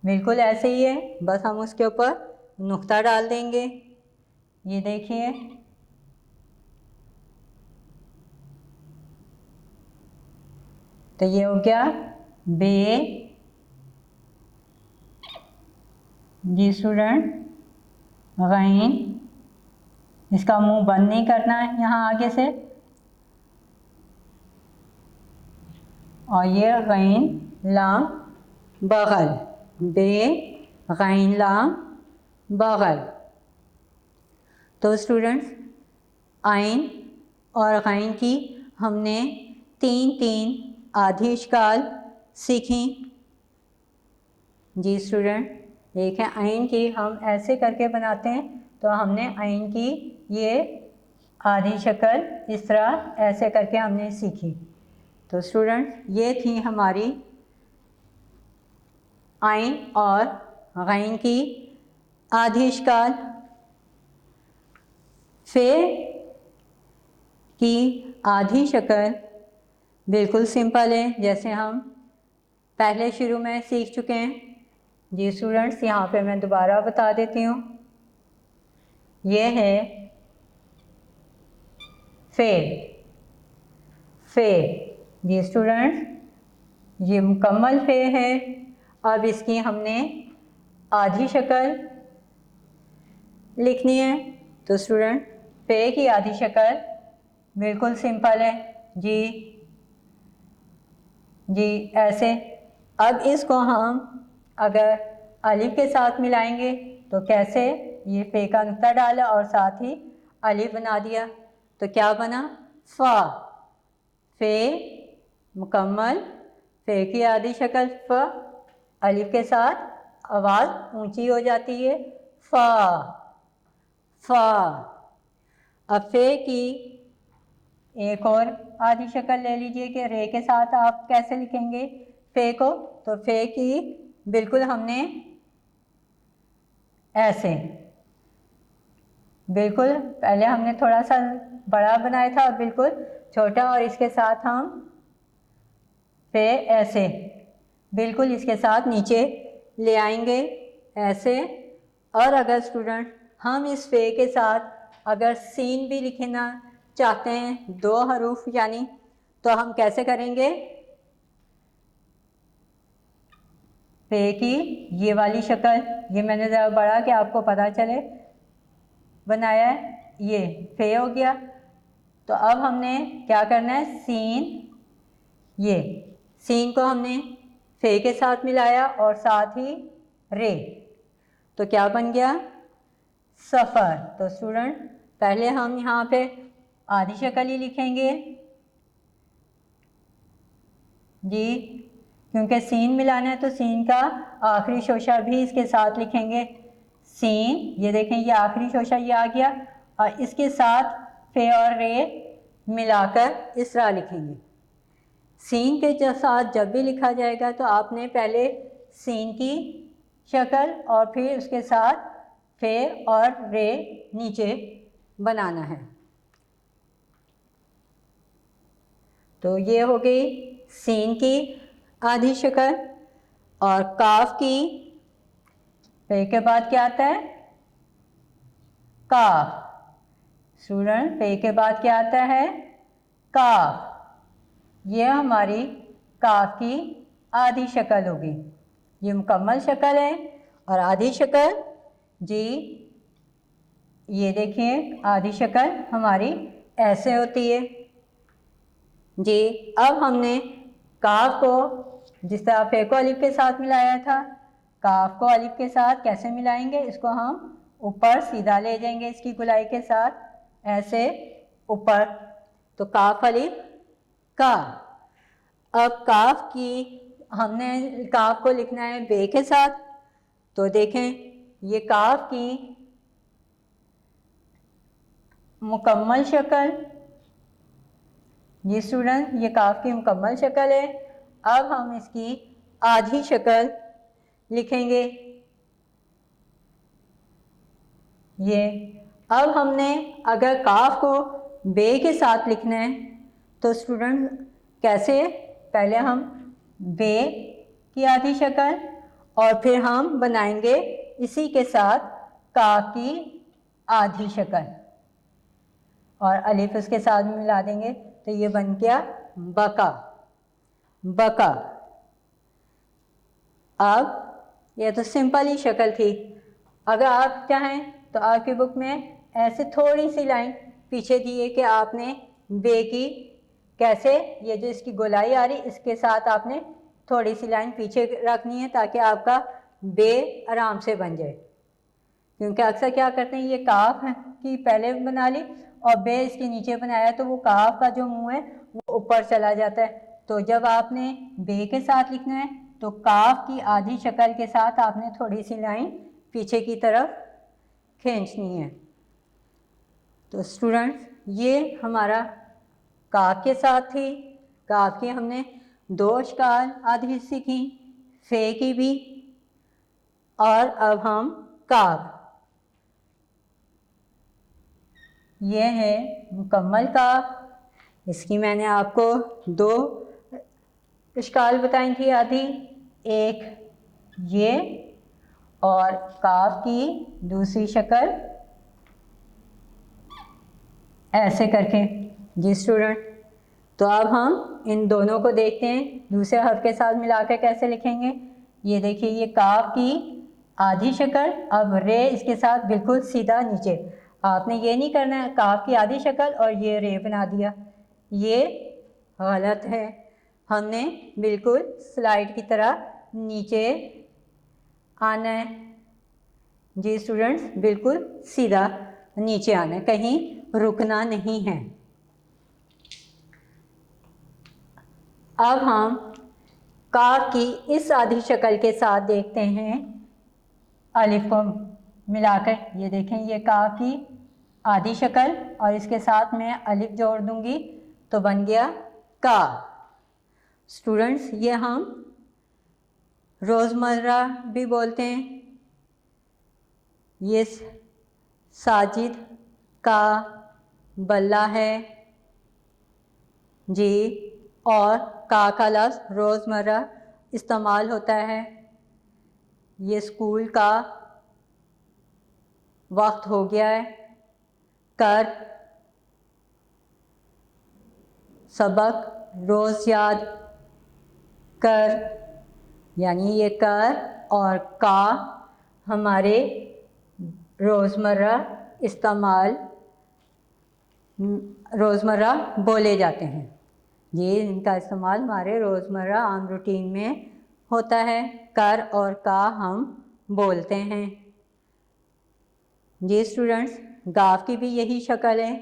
बिल्कुल ऐसे ही है, बस हम उसके ऊपर नुक्ता डाल देंगे, ये देखिए, तो ये हो गया बे जी स्टूडेंट गैन। इसका मुंह बंद नहीं करना है यहाँ आगे से, और ये गैन लाम बगल, बे गैन लाम बगल। तो स्टूडेंट्स आइन और गैन की हमने 3 आधी अशकाल सीखी जी स्टूडेंट। एक है आइन की हम ऐसे करके बनाते हैं, तो हमने आइन की ये आधी शक्ल इस तरह ऐसे करके हमने सीखी। तो स्टूडेंट ये थी हमारी आइन और गैन की आधी अशकाल। फे की आधी शक्ल बिल्कुल सिंपल है, जैसे हम पहले शुरू में सीख चुके हैं जी स्टूडेंट्स। यहाँ पे मैं दोबारा बता देती हूँ, ये है फे जी स्टूडेंट्स, ये मुकम्मल फे है। अब इसकी हमने आधी शक्ल लिखनी है, तो स्टूडेंट फे की आधी शक्ल बिल्कुल सिंपल है जी जी, ऐसे। अब इसको हम अगर अलिफ के साथ मिलाएंगे तो कैसे, ये फे का नुक्ता डाला और साथ ही अलिफ बना दिया, तो क्या बना, फा। फे मुकम्मल, फे की आधी शक्ल फ, अलिफ के साथ आवाज़ ऊंची हो जाती है, फा। अब फे की एक और आधी शक्ल ले लीजिए कि रे के साथ आप कैसे लिखेंगे फे को, तो फे की बिल्कुल हमने ऐसे बिल्कुल पहले हमने थोड़ा सा बड़ा बनाया था और बिल्कुल छोटा, और इसके साथ हम फिर ऐसे बिल्कुल इसके साथ नीचे ले आएंगे ऐसे। और अगर स्टूडेंट हम इस फे के साथ अगर सीन भी लिखना चाहते हैं 2 हरूफ यानी, तो हम कैसे करेंगे? फे की ये वाली शक्ल, ये मैंने ज़रा बड़ा कि आपको पता चले बनाया है, ये फे हो गया। तो अब हमने क्या करना है? सीन, ये सीन को हमने फे के साथ मिलाया और साथ ही रे, तो क्या बन गया? सफ़र। तो स्टूडेंट पहले हम यहाँ पे आधी शक्ल ही लिखेंगे जी, क्योंकि सीन मिलाना है तो सीन का आखिरी शोशा भी इसके साथ लिखेंगे। सीन, ये देखें ये आखिरी शोशा ये आ गया, और इसके साथ फे और रे मिलाकर इस तरह लिखेंगे। सीन के साथ जब भी लिखा जाएगा तो आपने पहले सीन की शक्ल और फिर उसके साथ फे और रे नीचे बनाना है। तो ये हो गई सीन की आधी शक्ल। और काफ की फे के बाद क्या आता है? काफ। स्टूडेंट फे के बाद क्या आता है? काफ। ये हमारी काफ की आधी शक्ल होगी। ये मुकम्मल शक्ल है। और आधी शक्ल जी, ये देखिए आधी शक्ल हमारी ऐसे होती है जी। अब हमने काफ को जिस तरह फे को अलिफ के साथ मिलाया था, काफ को अलिफ के साथ कैसे मिलाएंगे? इसको हम ऊपर सीधा ले जाएंगे इसकी गुलाई के साथ ऐसे ऊपर, तो काफ अलिफ का। अब काफ की हमने काफ को लिखना है बे के साथ, तो देखें ये काफ की मुकम्मल शक्ल, ये स्टूडेंट ये काफ की मुकम्मल शक्ल है। अब हम इसकी आधी शक्ल लिखेंगे ये। अब हमने अगर काफ को बे के साथ लिखना है तो स्टूडेंट कैसे? पहले हम बे की आधी शक्ल और फिर हम बनाएंगे इसी के साथ काफ की आधी शक्ल और अलिफ उसके साथ में मिला देंगे, तो ये बन गया बका, बका। अब ये तो सिंपल ही शक्ल थी। अगर आप चाहें तो आपकी बुक में ऐसे थोड़ी सी लाइन पीछे दी है कि आपने बे की कैसे, ये जो इसकी गोलाई आ रही इसके साथ आपने थोड़ी सी लाइन पीछे रखनी है ताकि आपका बे आराम से बन जाए। क्योंकि अक्सर क्या करते हैं, ये काफ की पहले बना ली और बे इसके नीचे बनाया तो वो काफ का जो मुंह है वो ऊपर चला जाता है। तो जब आपने बे के साथ लिखना है तो काफ की आधी शक्ल के साथ आपने थोड़ी सी लाइन पीछे की तरफ खींचनी है। तो स्टूडेंट्स ये हमारा काफ के साथ थी। काफ की हमने 2 अशकाल आधी सीखी, फे की भी, और अब हम काफ, ये है मुकम्मल काफ। इसकी मैंने आपको 2 अशकाल बताई थी आधी, एक ये और काफ की दूसरी शक्ल ऐसे करके जी स्टूडेंट। तो अब हम इन दोनों को देखते हैं दूसरे हर्फ के साथ मिलाकर कैसे लिखेंगे। ये देखिए ये काफ की आधी शक्ल, अब रे इसके साथ बिल्कुल सीधा नीचे। आपने ये नहीं करना है काफ की आधी शक्ल और ये रे बना दिया, ये गलत है। हमने बिल्कुल स्लाइड की तरह नीचे आना है जी स्टूडेंट्स, बिल्कुल सीधा नीचे आना है, कहीं रुकना नहीं है। अब हम काफ की इस आधी शक्ल के साथ देखते हैं अलिफ को मिलाकर। ये देखें ये काफ की आधी शक्ल और इसके साथ मैं अलिफ जोड़ दूंगी तो बन गया का। स्टूडेंट्स ये हम रोज़मर्रा भी बोलते हैं, ये साजिद का बल्ला है जी, और का लफ्ज़ रोज़मर्रा इस्तेमाल होता है। ये स्कूल का वक्त हो गया है। कर सबक रोज़ याद कर, यानी ये कर और का हमारे रोज़मर्रा इस्तेमाल रोज़मर्रा बोले जाते हैं। ये इनका इस्तेमाल हमारे रोज़मर्रा आम रूटीन में होता है। कर और का हम बोलते हैं। जी स्टूडेंट्स, गाफ की भी यही शक्ल है,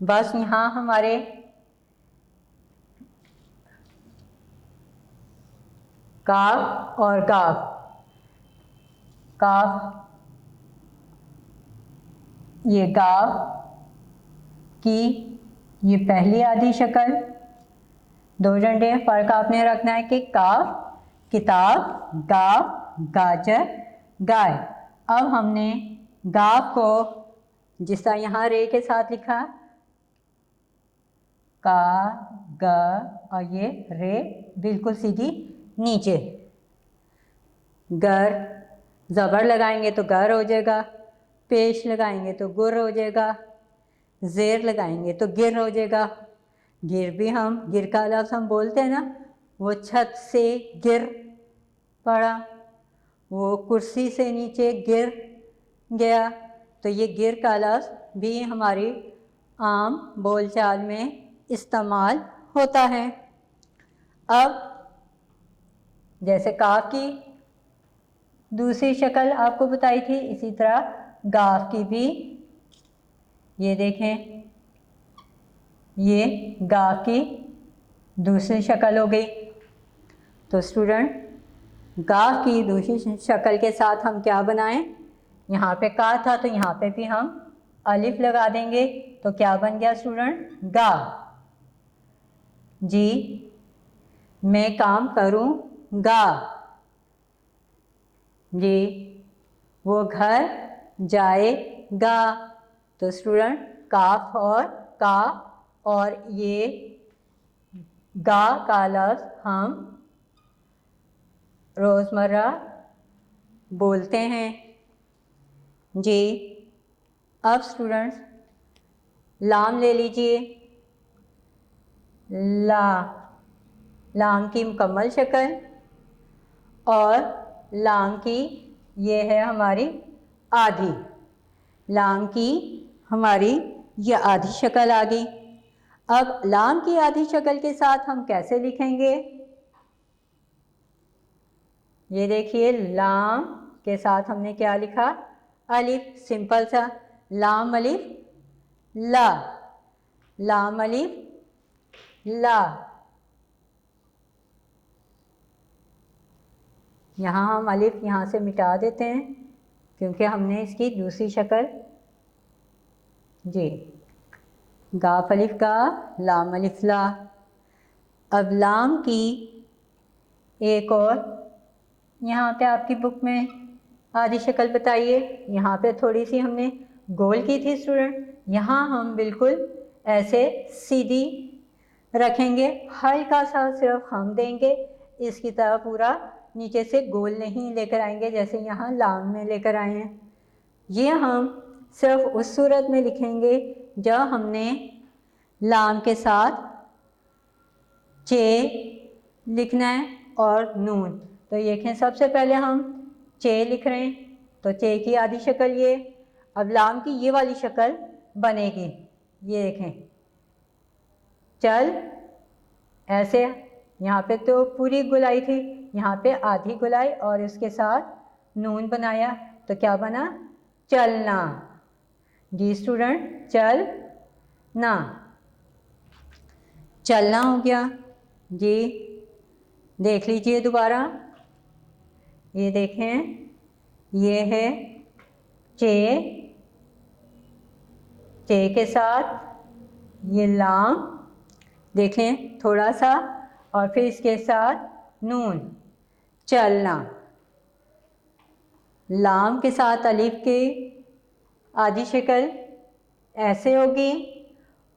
बस यहाँ हमारे काफ और गाफ, काफ ये गाफ की ये पहली आधी शक्ल, दो डंडे। फ़र्क आपने रखना है कि काफ किताब, गाफ गाजर, गाय। अब हमने गाफ को जिस तरह यहाँ रे के साथ लिखा, का ग, और ये रे बिल्कुल सीधी नीचे। गर ज़बर लगाएंगे तो गर हो जाएगा, पेश लगाएंगे तो गुर हो जाएगा, ज़ेर लगाएंगे तो गिर हो जाएगा। गिर भी हम, गिर का लफ्ज़ हम बोलते हैं ना, वो छत से गिर पड़ा, वो कुर्सी से नीचे गिर गया। तो ये गिर का लफ्ज़ भी हमारी आम बोलचाल में इस्तेमाल होता है। अब जैसे काफ की दूसरी शक्ल आपको बताई थी, इसी तरह गाफ की भी, ये देखें, ये गाफ की दूसरी शक्ल हो गई। तो स्टूडेंट, गाफ की दूसरी शक्ल के साथ हम क्या बनाएं? यहाँ पे का था तो यहाँ पे भी हम अलिफ लगा देंगे, तो क्या बन गया स्टूडेंट? गा। जी मैं काम करूँगा, जी वो घर जाएगा। तो स्टूडेंट, काफ और का और ये गा का लफ्ज़ हम रोज़मर्रा बोलते हैं जी। अब स्टूडेंट्स, लाम ले लीजिए। ला, लाम की मुकम्मल शक्ल, और लाम की ये है हमारी आधी। लाम की हमारी ये आधी शक्ल आ गई। अब लाम की आधी शक्ल के साथ हम कैसे लिखेंगे? ये देखिए, लाम के साथ हमने क्या लिखा? अलिफ, सिंपल सा, लाम अलिफ ला, लाम अलिफ ला। यहाँ हम अलिफ यहाँ से मिटा देते हैं क्योंकि हमने इसकी दूसरी शक्ल, जी गाफ अलिफ गा, लाम अलिफ ला। अब लाम की एक और यहाँ पे आपकी बुक में आधी शक्ल बताइए। यहाँ पे थोड़ी सी हमने गोल की थी स्टूडेंट, यहाँ हम बिल्कुल ऐसे सीधी रखेंगे, हल्का सा सिर्फ हम देंगे, इसकी तरह पूरा नीचे से गोल नहीं लेकर आएंगे जैसे यहाँ लाम में लेकर आए हैं। ये हम सिर्फ उस सूरत में लिखेंगे जब हमने लाम के साथ चे लिखना है और नून। तो ये देखें, सबसे पहले हम चे लिख रहे हैं, तो चे की आधी शक्ल ये। अब लाम की ये वाली शक्ल बनेगी, ये देखें, चल ऐसे। यहाँ पे तो पूरी गुलाई थी, यहाँ पे आधी गुलाई और इसके साथ नून बनाया, तो क्या बना? चलना। जी स्टूडेंट, चल ना, चलना हो गया जी। देख लीजिए दोबारा, ये देखें, ये है चे, चे के साथ ये लाम, देखें थोड़ा सा, और फिर इसके साथ नून, चलना। लाम के साथ अलिफ के आधी शक्ल ऐसे होगी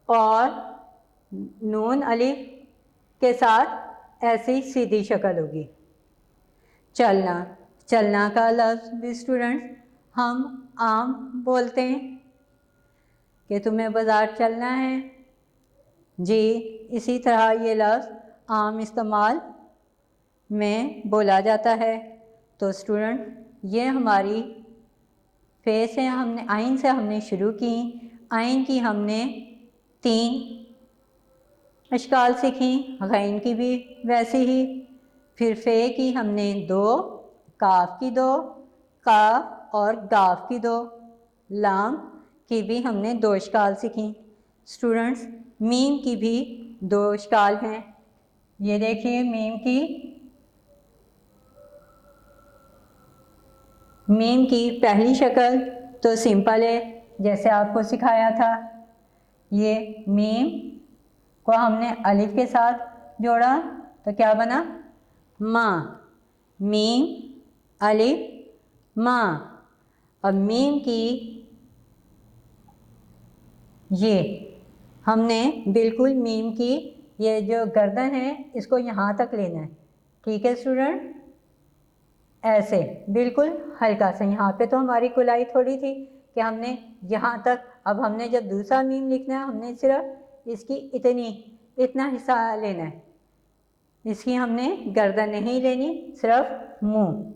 और नून अलिफ के साथ ऐसी सीधी शक्ल होगी। चलना, चलना का लफ्ज़ भी स्टूडेंट्स हम आम बोलते हैं कि तुम्हें बाज़ार चलना है जी। इसी तरह ये लफ्ज़ आम इस्तेमाल में बोला जाता है। तो स्टूडेंट ये हमारी फे से हमने आइन से हमने शुरू की। आइन की हमने 3 अशकाल सीखी, गैन की भी वैसे ही, फिर फे की हमने 2, काफ की 2, काफ और गाफ की 2, लाम की भी हमने 2 अशकाल सीखी। स्टूडेंट्स मीम की भी 2 अशकाल हैं। ये देखिए मीम की पहली शक्ल तो सिंपल है, जैसे आपको सिखाया था। ये मीम को हमने अलिफ के साथ जोड़ा तो क्या बना? माँ। मीम अलिफ माँ। अब मीम की ये हमने बिल्कुल मीम की ये जो गर्दन है इसको यहाँ तक लेना है। ठीक है स्टूडेंट, ऐसे बिल्कुल हल्का सा। यहाँ पे तो हमारी कुलाई थोड़ी थी कि हमने यहाँ तक। अब हमने जब दूसरा मीम लिखना है हमने सिर्फ इसकी इतना हिस्सा लेना है। इसकी हमने गर्दन नहीं लेनी, सिर्फ मुंह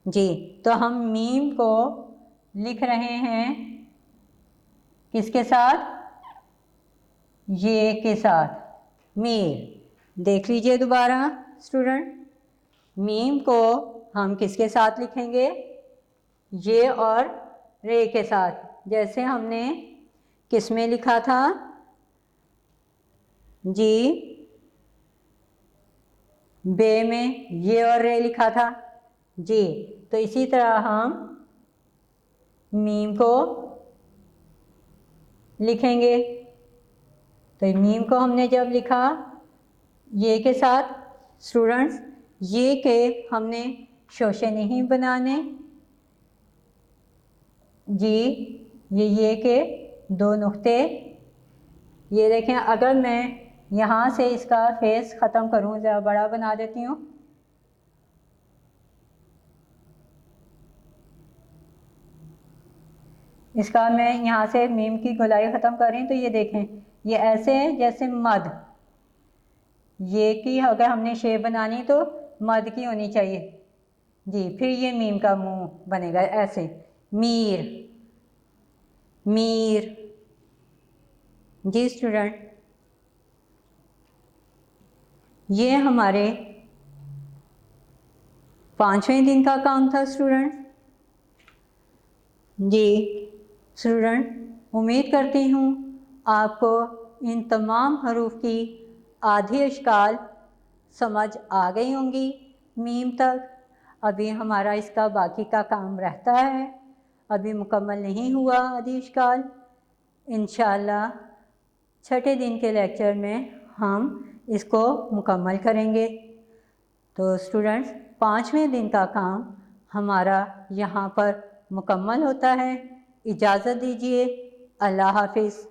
जी। तो हम मीम को लिख रहे हैं किसके साथ? ये के साथ, मीर। देख लीजिए दोबारा स्टूडेंट, मीम को हम किसके साथ लिखेंगे? ये और रे के साथ। जैसे हमने किस में लिखा था जी? बे में ये और रे लिखा था जी। तो इसी तरह हम मीम को लिखेंगे। तो मीम को हमने जब लिखा ये के साथ, स्टूडेंट्स ये के हमने शोशे नहीं बनाने जी। ये के 2 नुक्ते, ये देखें। अगर मैं यहाँ से इसका फेस ख़त्म करूँ, ज़रा बड़ा बना देती हूँ। इसका मैं यहाँ से मीम की गोलाई ख़त्म कर रही हूँ तो ये देखें, ये ऐसे है जैसे मद। ये की अगर हमने शेप बनानी तो मद की होनी चाहिए जी। फिर ये मीम का मुंह बनेगा ऐसे, मीर मीर जी। स्टूडेंट ये हमारे 5वें दिन का काम था स्टूडेंट जी। स्टूडेंट उम्मीद करती हूँ आपको इन तमाम हरूफ की आधी अशकाल समझ आ गई होंगी मीम तक। अभी हमारा इसका बाकी का काम रहता है, अभी मुकम्मल नहीं हुआ आधी अशकाल। इंशाअल्लाह छठे दिन के लेक्चर में हम इसको मुकम्मल करेंगे। तो स्टूडेंट्स 5वें दिन का काम हमारा यहाँ पर मुकम्मल होता है। इजाज़त दीजिए, अल्लाह हाफिज़।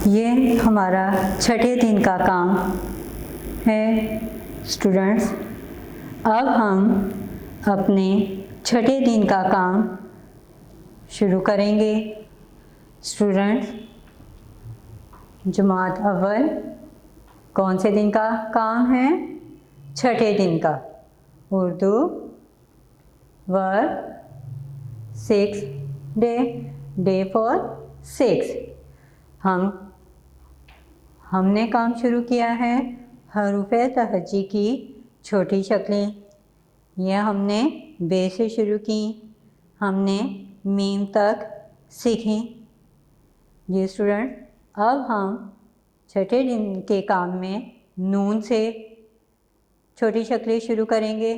ये हमारा छठे दिन का काम है स्टूडेंट्स। अब हम अपने छठे दिन का काम शुरू करेंगे। स्टूडेंट्स जमात अव्वल कौन से दिन का काम है? छठे दिन का। Urdu verb 6 day for 6। हमने काम शुरू किया है हरूफ तहज्जी की छोटी शक्लें, यह हमने बे से शुरू की, हमने मीम तक सीखी। जी स्टूडेंट, अब हम छठे दिन के काम में नून से छोटी शक्लें शुरू करेंगे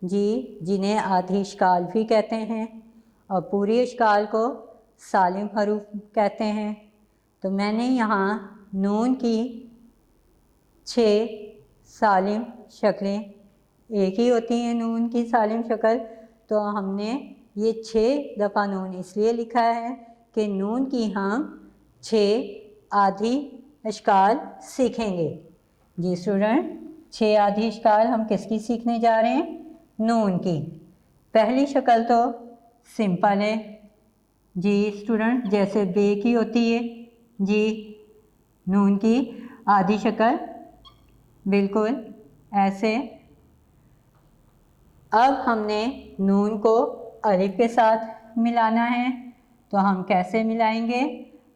जी, जिन्हें आधी इश्काल भी कहते हैं और पूरी इश्काल को सालिम हरूफ कहते हैं। तो मैंने यहाँ नून की 6 सालिम शक्लें, एक ही होती हैं नून की सालिम शक्ल, तो हमने ये 6 दफ़ा नून इसलिए लिखा है कि नून की हम 6 आधी इश्काल सीखेंगे। जी स्टूडेंट, 6 आधी इश्काल हम किसकी सीखने जा रहे हैं? नून की। पहली शक्ल तो सिंपल है जी स्टूडेंट, जैसे बे की होती है जी। नून की आधी शक्ल बिल्कुल ऐसे। अब हमने नून को अलिफ के साथ मिलाना है, तो हम कैसे मिलाएंगे?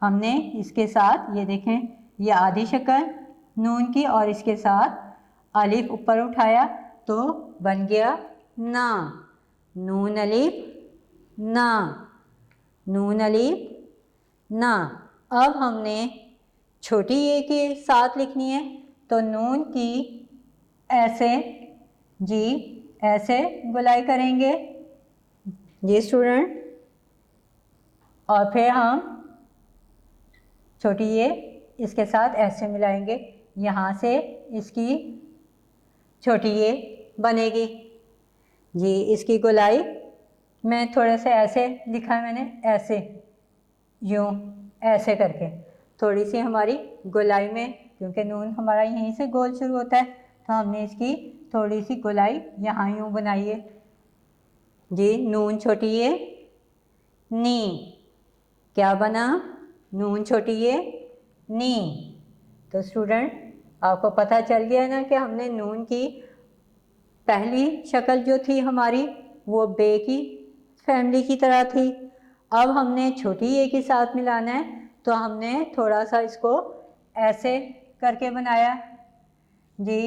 हमने इसके साथ, ये देखें, ये आधी शक्ल नून की और इसके साथ अलिफ ऊपर उठाया तो बन गया ना। नून अलिफ ना, नून अलिफ ना। अब हमने छोटी ए के साथ लिखनी है, तो नून की ऐसे जी, ऐसे गोलाई करेंगे जी स्टूडेंट, और फिर हम छोटी ए इसके साथ ऐसे मिलाएंगे, यहाँ से इसकी छोटी ए बनेगी जी। इसकी गोलाई मैं थोड़ा सा ऐसे लिखा है, मैंने ऐसे, यूँ ऐसे करके थोड़ी सी हमारी गोलाई में, क्योंकि नून हमारा यहीं से गोल शुरू होता है, तो हमने इसकी थोड़ी सी गोलाई यहाँ यूँ बनाई है जी। नून छोटी ए नी, क्या बना? नून छोटी ए नी। तो स्टूडेंट, आपको पता चल गया ना कि हमने नून की पहली शक्ल जो थी हमारी वो बे की फैमिली की तरह थी। अब हमने छोटी ए के साथ मिलाना है, तो हमने थोड़ा सा इसको ऐसे करके बनाया जी,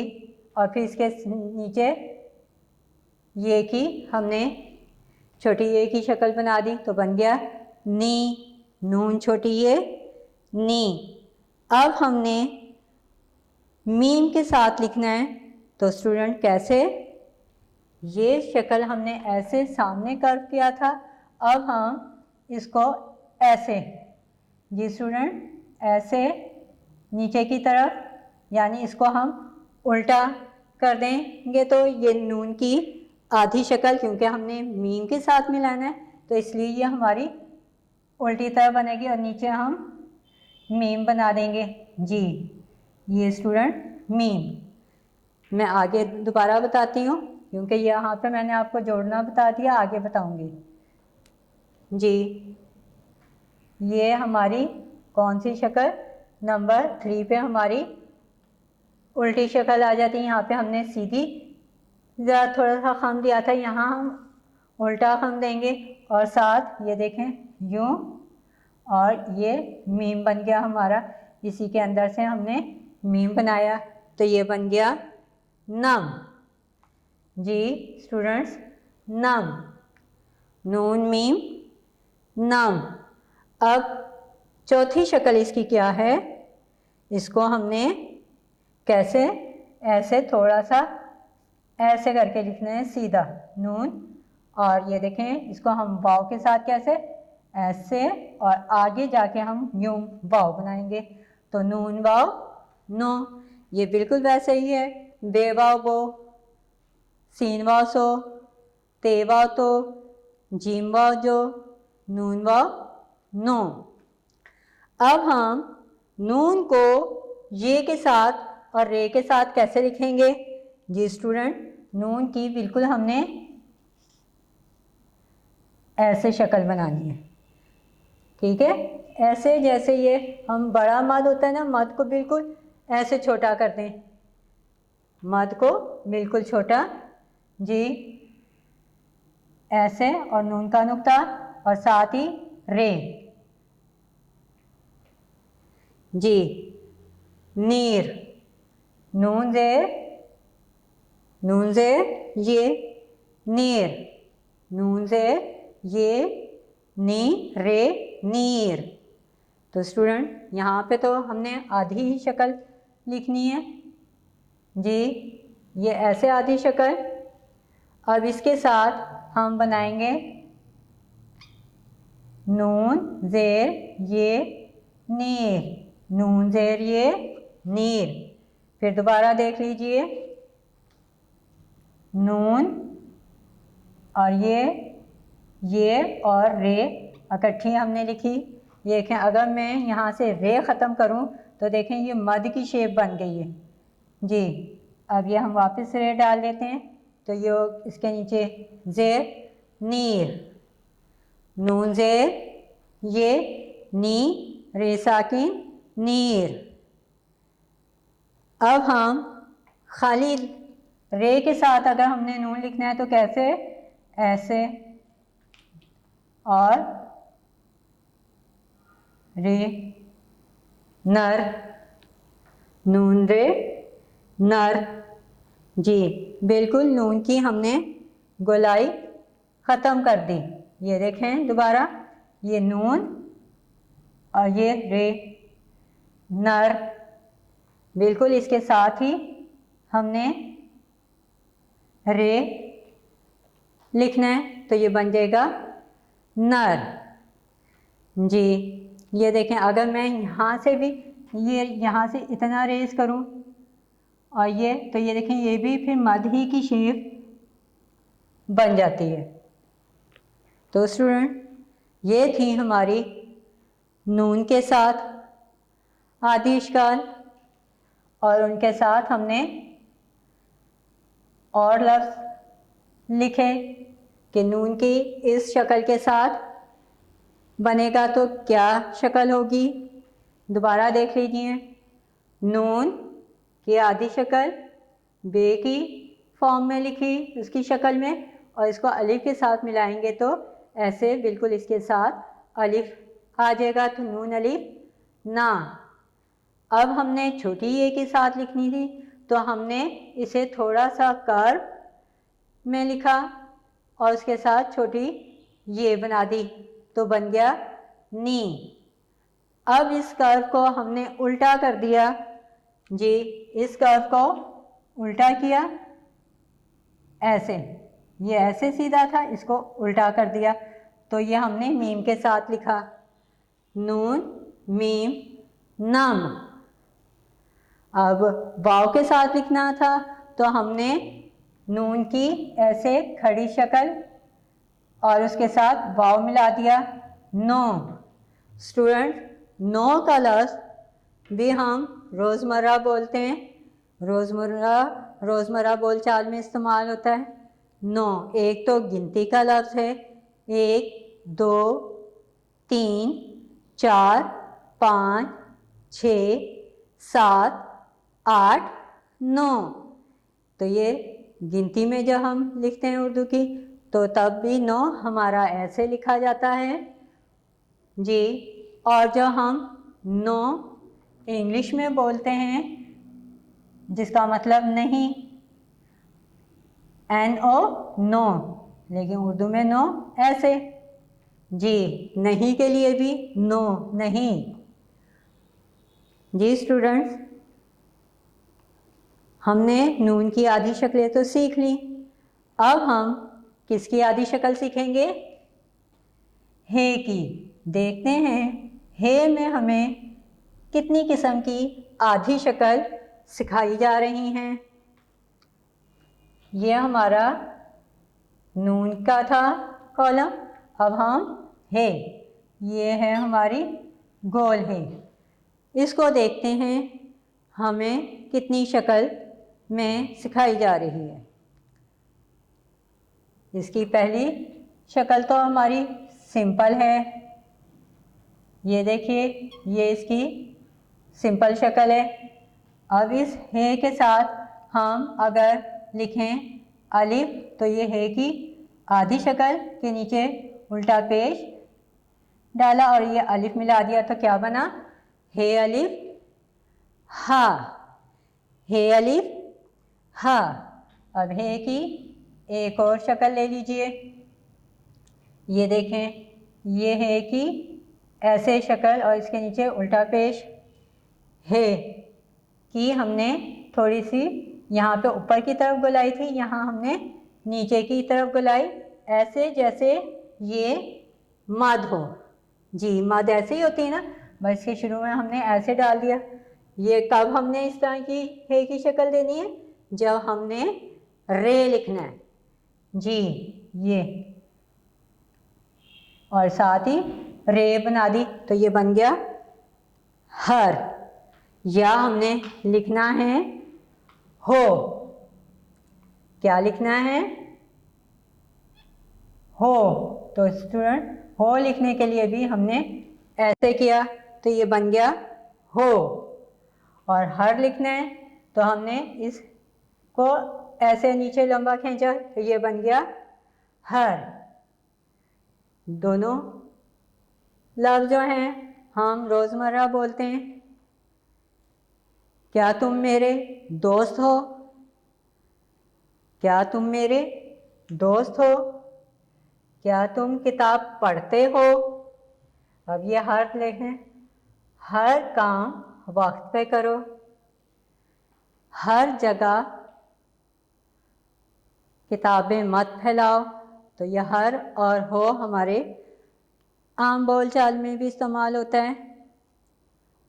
और फिर इसके नीचे ये की हमने छोटी ए की शक्ल बना दी, तो बन गया नी। नून छोटी ए नी। अब हमने मीम के साथ लिखना है, तो स्टूडेंट कैसे? ये शक्ल हमने ऐसे सामने कर्व किया था, अब हम इसको ऐसे जी स्टूडेंट, ऐसे नीचे की तरफ, यानी इसको हम उल्टा कर देंगे, तो ये नून की आधी शक्ल, क्योंकि हमने मीम के साथ मिलाना है तो इसलिए ये हमारी उल्टी तरफ बनेगी, और नीचे हम मीम बना देंगे जी। ये स्टूडेंट मीम। मैं आगे दोबारा बताती हूँ, क्योंकि यहाँ पे मैंने आपको जोड़ना बता दिया, आगे बताऊँगी जी। ये हमारी कौन सी शक्ल? नंबर 3 पे हमारी उल्टी शक्ल आ जाती है। यहाँ पे हमने सीधी ज़रा थोड़ा सा खम दिया था, यहाँ हम उल्टा खम देंगे, और साथ ये देखें यूँ, और ये मीम बन गया हमारा। इसी के अंदर से हमने मीम बनाया, तो ये बन गया नम जी स्टूडेंट्स, नम। नून मीम नम। अब चौथी शक्ल इसकी क्या है? इसको हमने कैसे? ऐसे थोड़ा सा ऐसे करके लिखना है सीधा नून, और ये देखें इसको हम वाव के साथ कैसे? ऐसे, और आगे जाके हम यूं वाव बनाएंगे, तो नून वाव नो। ये बिल्कुल वैसे ही है, बे वाव बो, सीन वाव सो, ते वाव तो, जीम वाव जो, नून वाव नो। अब हम नून को ये के साथ और रे के साथ कैसे लिखेंगे जी स्टूडेंट? नून की बिल्कुल हमने ऐसे शक्ल बनानी है, ठीक है? ऐसे, जैसे ये हम बड़ा मद होता है ना, मद को बिल्कुल ऐसे छोटा कर दें, मद को बिल्कुल छोटा जी, ऐसे, और नून का नुक्ता, और साथ ही रे जी। नीर, नून ज़ेर ये नीर, नून ज़ेर ये नी रे नीर। तो स्टूडेंट यहाँ पे तो हमने आधी ही शक्ल लिखनी है जी, ये ऐसे आधी शक्ल। अब इसके साथ हम बनाएंगे नून ज़ेर ये नीर, नून ज़ेर ये नीर। फिर दोबारा देख लीजिए, नून और ये और रे इकट्ठी हमने लिखी। ये देखें, अगर मैं यहाँ से रे ख़त्म करूँ तो देखें ये मद की शेप बन गई है जी। अब ये हम वापस रे डाल देते हैं तो ये इसके नीचे ज़ेर नीर, नून ज़ेर ये नी रे साकिन नीर। अब हम खाली रे के साथ अगर हमने नून लिखना है तो कैसे, ऐसे और रे नर, नून रे नर जी। बिल्कुल नून की हमने गोलाई ख़त्म कर दी। ये देखें दोबारा, ये नून और ये रे नर, बिल्कुल इसके साथ ही हमने रे लिखना है तो ये बन जाएगा नर जी। ये देखें, अगर मैं यहाँ से भी ये यहाँ से इतना रेस करूँ और ये, तो ये देखें ये भी फिर मद ही की शेप बन जाती है। तो स्टूडेंट ये थी हमारी नून के साथ आदि इश्काल, और उनके साथ हमने और लफ्ज़ लिखे कि नून की इस शक्ल के साथ बनेगा तो क्या शक्ल होगी। दोबारा देख लीजिए, नून की आधी शक्ल बे की फॉर्म में लिखी उसकी शक्ल में, और इसको अलिफ के साथ मिलाएंगे तो ऐसे बिल्कुल इसके साथ अलिफ आ जाएगा, तो नून अलिफ ना। अब हमने छोटी ए के साथ लिखनी थी तो हमने इसे थोड़ा सा कर्व में लिखा और उसके साथ छोटी ये बना दी तो बन गया नी। अब इस कर्व को हमने उल्टा कर दिया जी, इस कर्व को उल्टा किया ऐसे, ये ऐसे सीधा था, इसको उल्टा कर दिया तो ये हमने मीम के साथ लिखा, नून मीम नम। अब वाव के साथ लिखना था तो हमने नून की ऐसे खड़ी शक्ल और उसके साथ वाव मिला दिया, नो। स्टूडेंट नो का लफ्ज़ भी हम रोज़मर्रा बोलते हैं, रोज़मर्रा बोलचाल में इस्तेमाल होता है। नो एक तो गिनती का लफ्ज़ है, 1 2 3 4 5 6 7 8 9। तो ये गिनती में जब हम लिखते हैं उर्दू की तो तब भी 9 हमारा ऐसे लिखा जाता है जी। और जब हम 9 इंग्लिश में बोलते हैं जिसका मतलब नहीं, NO नो, लेकिन उर्दू में नो ऐसे जी, नहीं के लिए भी नो नहीं जी। स्टूडेंट्स हमने नून की आधी शक्लें तो सीख ली, अब हम किसकी आधी शक्ल सीखेंगे, हे की। देखते हैं हे में हमें कितनी किस्म की आधी शक्ल सिखाई जा रही हैं। ये हमारा नून का था कॉलम, अब हम हे, ये है हमारी गोल है, इसको देखते हैं हमें कितनी शक्ल में सिखाई जा रही है। इसकी पहली शक्ल तो हमारी सिंपल है, ये देखिए ये इसकी सिंपल शक्ल है। अब इस हे के साथ हम अगर लिखें अलिफ तो ये हे की आधी शक्ल के नीचे उल्टा पेश डाला और ये अलिफ मिला दिया तो क्या बना, हे अलिफ हा, हे अलिफ हा। अब हे की एक और शक्ल ले लीजिए। ये देखें, ये है कि ऐसे शक्ल और इसके नीचे उल्टा पेश। हे की हमने थोड़ी सी यहाँ पे ऊपर की तरफ बुलाई थी, यहाँ हमने नीचे की तरफ बुलाई, ऐसे जैसे ये मद हो। जी, मद ऐसे ही होती है ना, बस इसके शुरू में हमने ऐसे डाल दिया। ये कब हमने इस तरह की हे की शक्ल देनी है? जब हमने रे लिखना है। जी, ये और साथ ही रे बना दी, तो ये बन गया हर। या हमने लिखना है हो। क्या लिखना है? हो। तो स्टूडेंट, हो लिखने के लिए भी हमने ऐसे किया, तो ये बन गया हो। और हर लिखना है तो हमने इसको ऐसे नीचे लंबा खींचा, तो ये बन गया हर। दोनों लफ्ज़ जो हैं हम रोज़मर्रा बोलते हैं। क्या तुम मेरे दोस्त हो? क्या तुम मेरे दोस्त हो? क्या तुम किताब पढ़ते हो? अब ये हर लिखें। हर काम वक्त पे करो। हर जगह किताबें मत फैलाओ। तो यह हर और हो हमारे आम बोलचाल में भी इस्तेमाल होता है।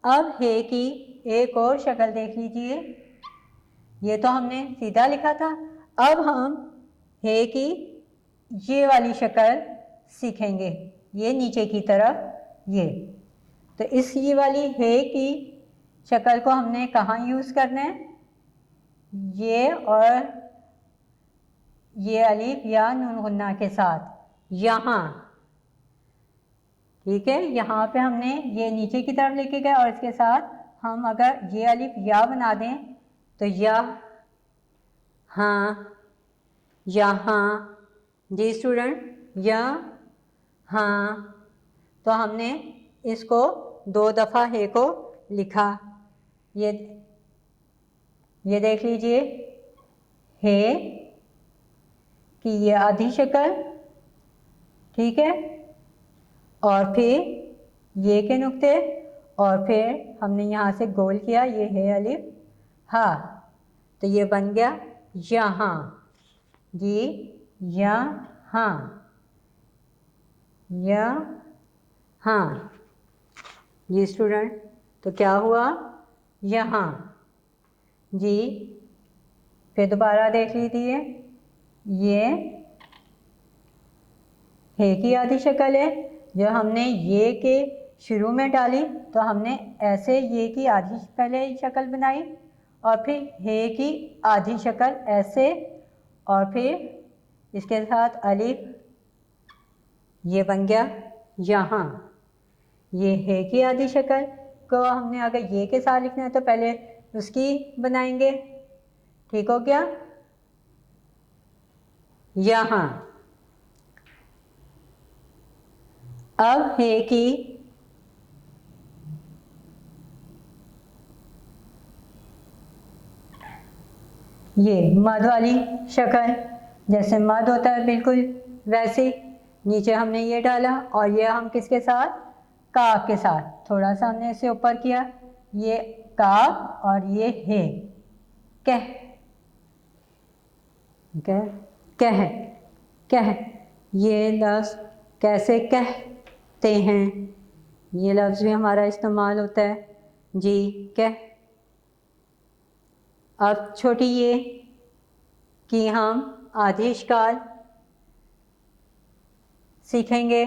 अब हे की एक और शक्ल देख लीजिए। ये तो हमने सीधा लिखा था, अब हम हे की ये वाली शक्ल सीखेंगे, ये नीचे की तरफ ये। तो इस ये वाली हे की शक्ल को हमने कहाँ यूज़ करना है? ये और ये अलिफ या नून गुन्ना के साथ यहाँ। ठीक है, यहाँ पे हमने ये नीचे की तरफ लेके गए और इसके साथ हम अगर ये अलिफ या बना दें तो या हाँ, यहाँ। जी स्टूडेंट, या हाँ। तो हमने इसको 2 दफ़ा हे को लिखा। ये देख लीजिए, हे कि ये आधी शक्ल, ठीक है, और फिर ये के नुक्ते, और फिर हमने यहाँ से गोल किया, ये है अलिफ हा। तो ये बन गया यहाँ। जी, यहाँ, यहाँ। जी स्टूडेंट, तो क्या हुआ? यहाँ। जी, फिर दोबारा देख लीजिए, ये हे की आधी शक्ल है। जो हमने ये के शुरू में डाली, तो हमने ऐसे ये की आधी पहले शक्ल बनाई, और फिर हे की आधी शक्ल ऐसे, और फिर इसके साथ अलिफ, ये बन गया यहाँ। ये हे की आधी शक्ल को हमने अगर ये के साथ लिखना है तो पहले उसकी बनाएंगे। ठीक हो गया? यहाँ। अब हे की ये मद वाली शक्ल, जैसे मद होता है बिल्कुल वैसे, नीचे हमने ये डाला और ये हम किसके साथ? काफ के साथ। थोड़ा सा हमने इसे ऊपर किया, ये काफ और ये हे, कह, कह, कह, कह। ये लफ्ज़ कैसे कहते हैं, ये लफ्ज़ भी हमारा इस्तेमाल होता है। जी, कह। अब छोटी ये कि हम आधी इश्काल सीखेंगे,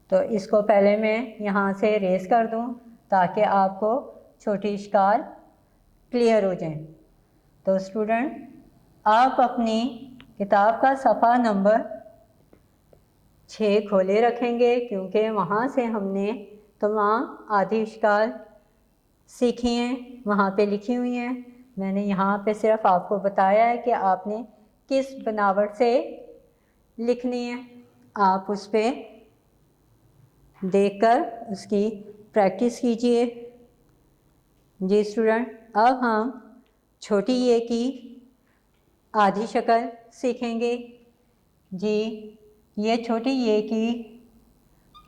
तो इसको पहले मैं यहाँ से रेस कर दूँ ताकि आपको छोटी इश्काल क्लियर हो जाए। तो स्टूडेंट, आप अपनी किताब का सफ़ा नंबर 6 खोले रखेंगे, क्योंकि वहाँ से हमने तमाम आधी इश्काल सीखी हैं, वहाँ पे लिखी हुई हैं। मैंने यहाँ पे सिर्फ आपको बताया है कि आपने किस बनावट से लिखनी है। आप उस पर देखकर उसकी प्रैक्टिस कीजिए। जी स्टूडेंट, अब हम छोटी ये की आधी शक्ल सीखेंगे। जी, ये छोटी ये की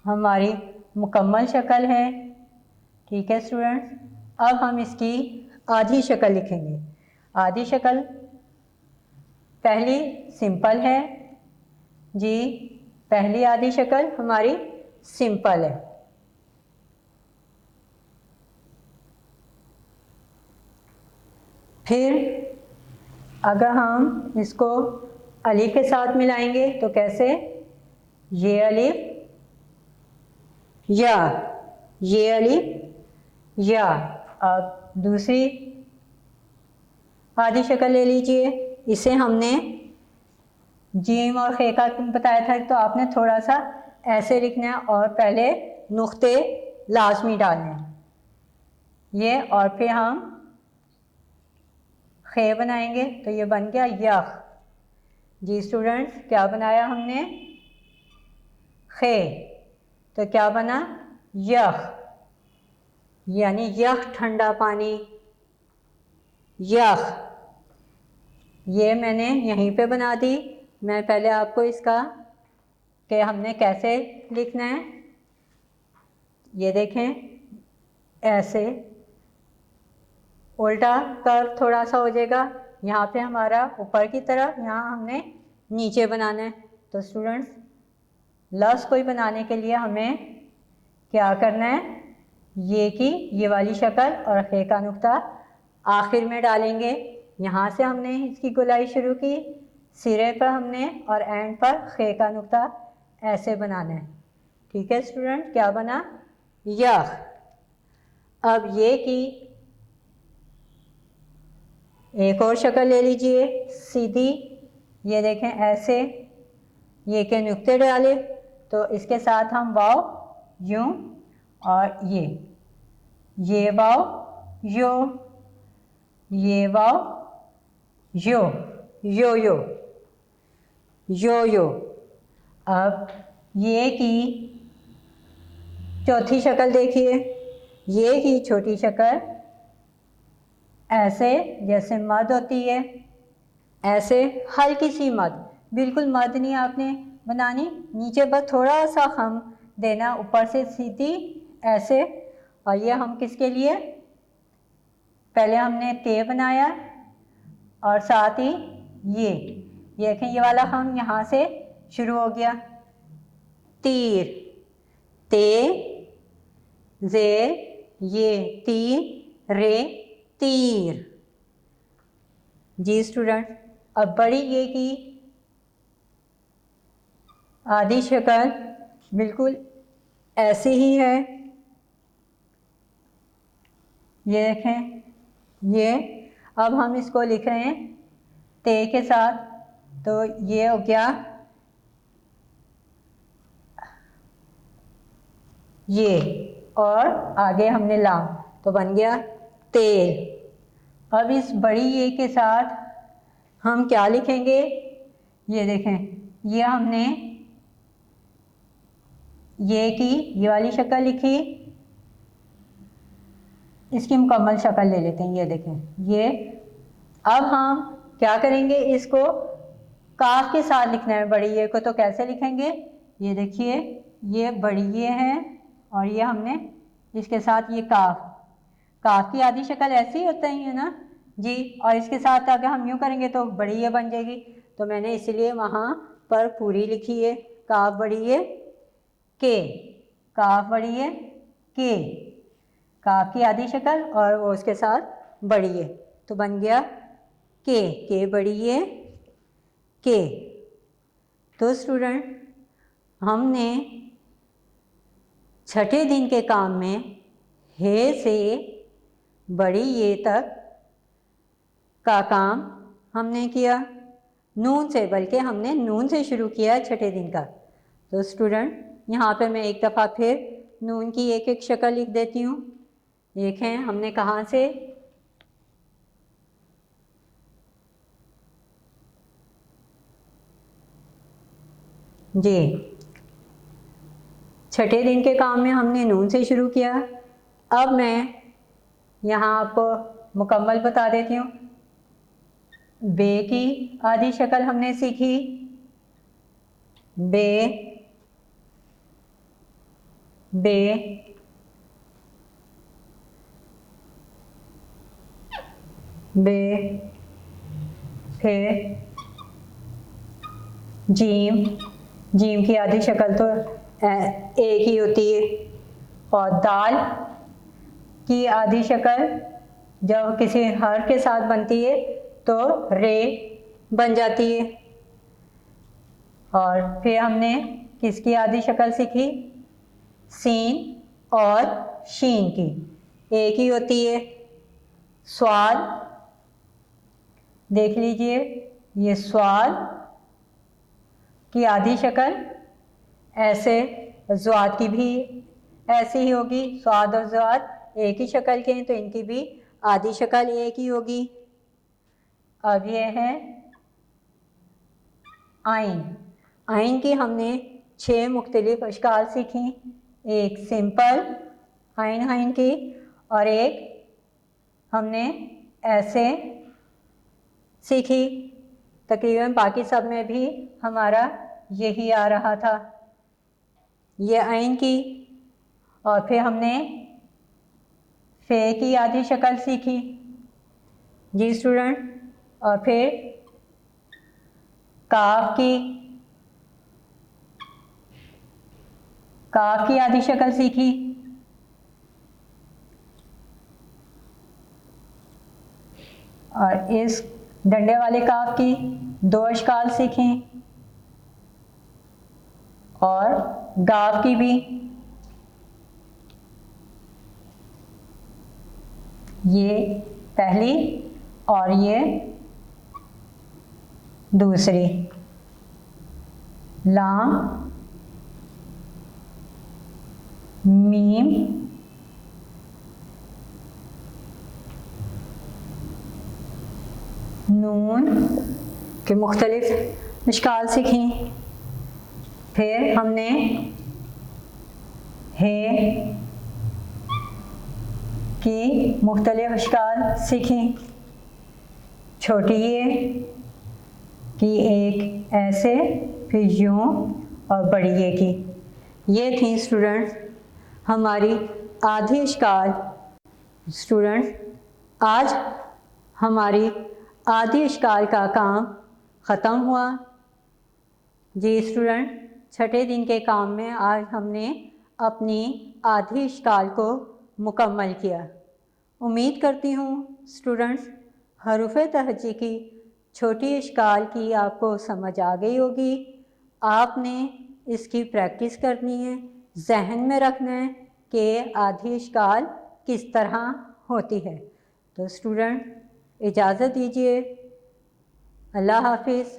हमारी मुकम्मल शक्ल है। ठीक है स्टूडेंट्स, अब हम इसकी आधी शक्ल लिखेंगे। आधी शक्ल पहली सिंपल है। जी, पहली आधी शक्ल हमारी सिंपल है। फिर अगर हम इसको अलिफ के साथ मिलाएंगे तो कैसे, ये अलिफ या, ये अलिफ या। अब दूसरी आधी शक्ल ले लीजिए, इसे हमने जीम और खे का बताया था, तो आपने थोड़ा सा ऐसे लिखना है और पहले नुक्ते लाजमी डालने हैं ये, और फिर हम खे बनाएंगे तो ये बन गया यख। जी स्टूडेंट्स, क्या बनाया हमने, खे, तो क्या बना, यख, यानी यख ठंडा पानी, यख। ये मैंने यहीं पे बना दी। मैं पहले आपको इसका कि हमने कैसे लिखना है, ये देखें, ऐसे उल्टा कर थोड़ा सा हो जाएगा। यहाँ पे हमारा ऊपर की तरफ, यहाँ हमने नीचे बनाना है। तो स्टूडेंट्स, लफ्ज़ कोई बनाने के लिए हमें क्या करना है, ये की ये वाली शक्ल और खे का नुक्ता आखिर में डालेंगे। यहाँ से हमने इसकी गोलाई शुरू की, सिरे पर हमने और एंड पर खे का नुक्ता ऐसे बनाना है। ठीक है स्टूडेंट, क्या बना, यख। अब ये की एक और शक्ल ले लीजिए सीधी, ये देखें ऐसे, ये के नुक्ते डाले तो इसके साथ हम वाव यूं, और ये वाव यो, ये वाव यो, यो यो, यो यो। अब ये की चौथी शक्ल देखिए, ये की छोटी शक्ल ऐसे, जैसे मद होती है, ऐसे हल्की सी मद, बिल्कुल मद नहीं आपने बनानी, नीचे बस थोड़ा सा हम देना, ऊपर से सीधी ऐसे। और ये हम किसके लिए, पहले हमने ते बनाया और साथ ही ये देखें, ये वाला हम यहाँ से शुरू हो गया, तीर, ते जे, ये तीर, रे, तीर। जी स्टूडेंट, अब बड़ी ये की आधी शक्ल बिल्कुल ऐसी ही है, ये देखें, ये। अब हम इसको लिख रहे हैं ते के साथ, तो ये हो गया ये, और आगे हमने लाम, तो बन गया तेल। अब इस बड़ी ये के साथ हम क्या लिखेंगे, ये देखें, ये हमने ये की ये वाली शक्ल लिखी, इसकी मुकम्मल शक्ल ले लेते हैं, ये देखें ये। अब हम क्या करेंगे, इसको काफ के साथ लिखना है बड़ी ये को, तो कैसे लिखेंगे, ये देखिए, ये बड़ी ये है और ये हमने इसके साथ ये काफ, काफ की आधी शक्ल ऐसी होता ही है ना जी, और इसके साथ अगर हम यूँ करेंगे तो बड़ी ये बन जाएगी, तो मैंने इसलिए वहाँ पर पूरी लिखी है, काफ बड़ी ये के, काफ बड़ी ये के, काफ की आधी शक्ल और वो उसके साथ बड़ी ये, तो बन गया के बड़ी ये के। तो स्टूडेंट, हमने छठे दिन के काम में हे से बड़ी ये तक का काम हमने किया, नून से, बल्कि हमने नून से शुरू किया छठे दिन का। तो स्टूडेंट, यहाँ पे मैं एक दफ़ा फिर नून की एक एक शक्ल लिख देती हूँ। देखें, हमने कहाँ से, जी, छठे दिन के काम में हमने नून से शुरू किया। अब मैं यहाँ आपको मुकम्मल बता देती हूँ। बे की आधी शक्ल हमने सीखी, बे, बे, बे, फिर जीम, जीम की आधी शक्ल तो एक ही होती है, और दाल की आधी शक्ल जब किसी हर के साथ बनती है तो रे बन जाती है। और फिर हमने किसकी आधी शक्ल सीखी, सीन और शीन की, एक ही होती है। स्वाद, देख लीजिए, ये स्वाद की आधी शक्ल ऐसे, ज़्वाद की भी ऐसी ही होगी, स्वाद और ज़्वाद एक ही शक्ल के हैं तो इनकी भी आधी शक्ल एक ही होगी। अब ये है आइन, आइन की हमने 6 मुख्तलिफ अशकाल सीखी, एक सिंपल आइन आइन की, और एक हमने ऐसे सीखी। तकरीबन बाकी सब में भी हमारा यही आ रहा था, ये आइन की। और फिर हमने फे की आधी शक्ल सीखी, जी स्टूडेंट, और फिर काफ की आधी शक्ल सीखी, और इस डंडे वाले काफ की 2 अशकाल सीखे, और गाफ की भी, ये पहली और ये दूसरी, लाम, मीम, नून के मुख्तलिफ अशकाल सीखी। फिर हमने हे की मुख्तलिफ अशकाल सीखी, छोटी ये की एक ऐसे, फिर यूँ, और बड़ी ये की। ये थी स्टूडेंट्स हमारी आधी अशकाल। स्टूडेंट्स, आज हमारी आधी अशकाल का काम ख़त्म हुआ। जी स्टूडेंट, छठे दिन के काम में आज हमने अपनी आधी अशकाल को मुकम्मल किया। उम्मीद करती हूँ स्टूडेंट्स हरूफ़े तहज्जी की छोटी अशकाल की आपको समझ आ गई होगी। आपने इसकी प्रैक्टिस करनी है, जहन में रखना है कि आधी अशकाल किस तरह होती है। तो स्टूडेंट इजाज़त दीजिए, अल्लाह हाफिज़।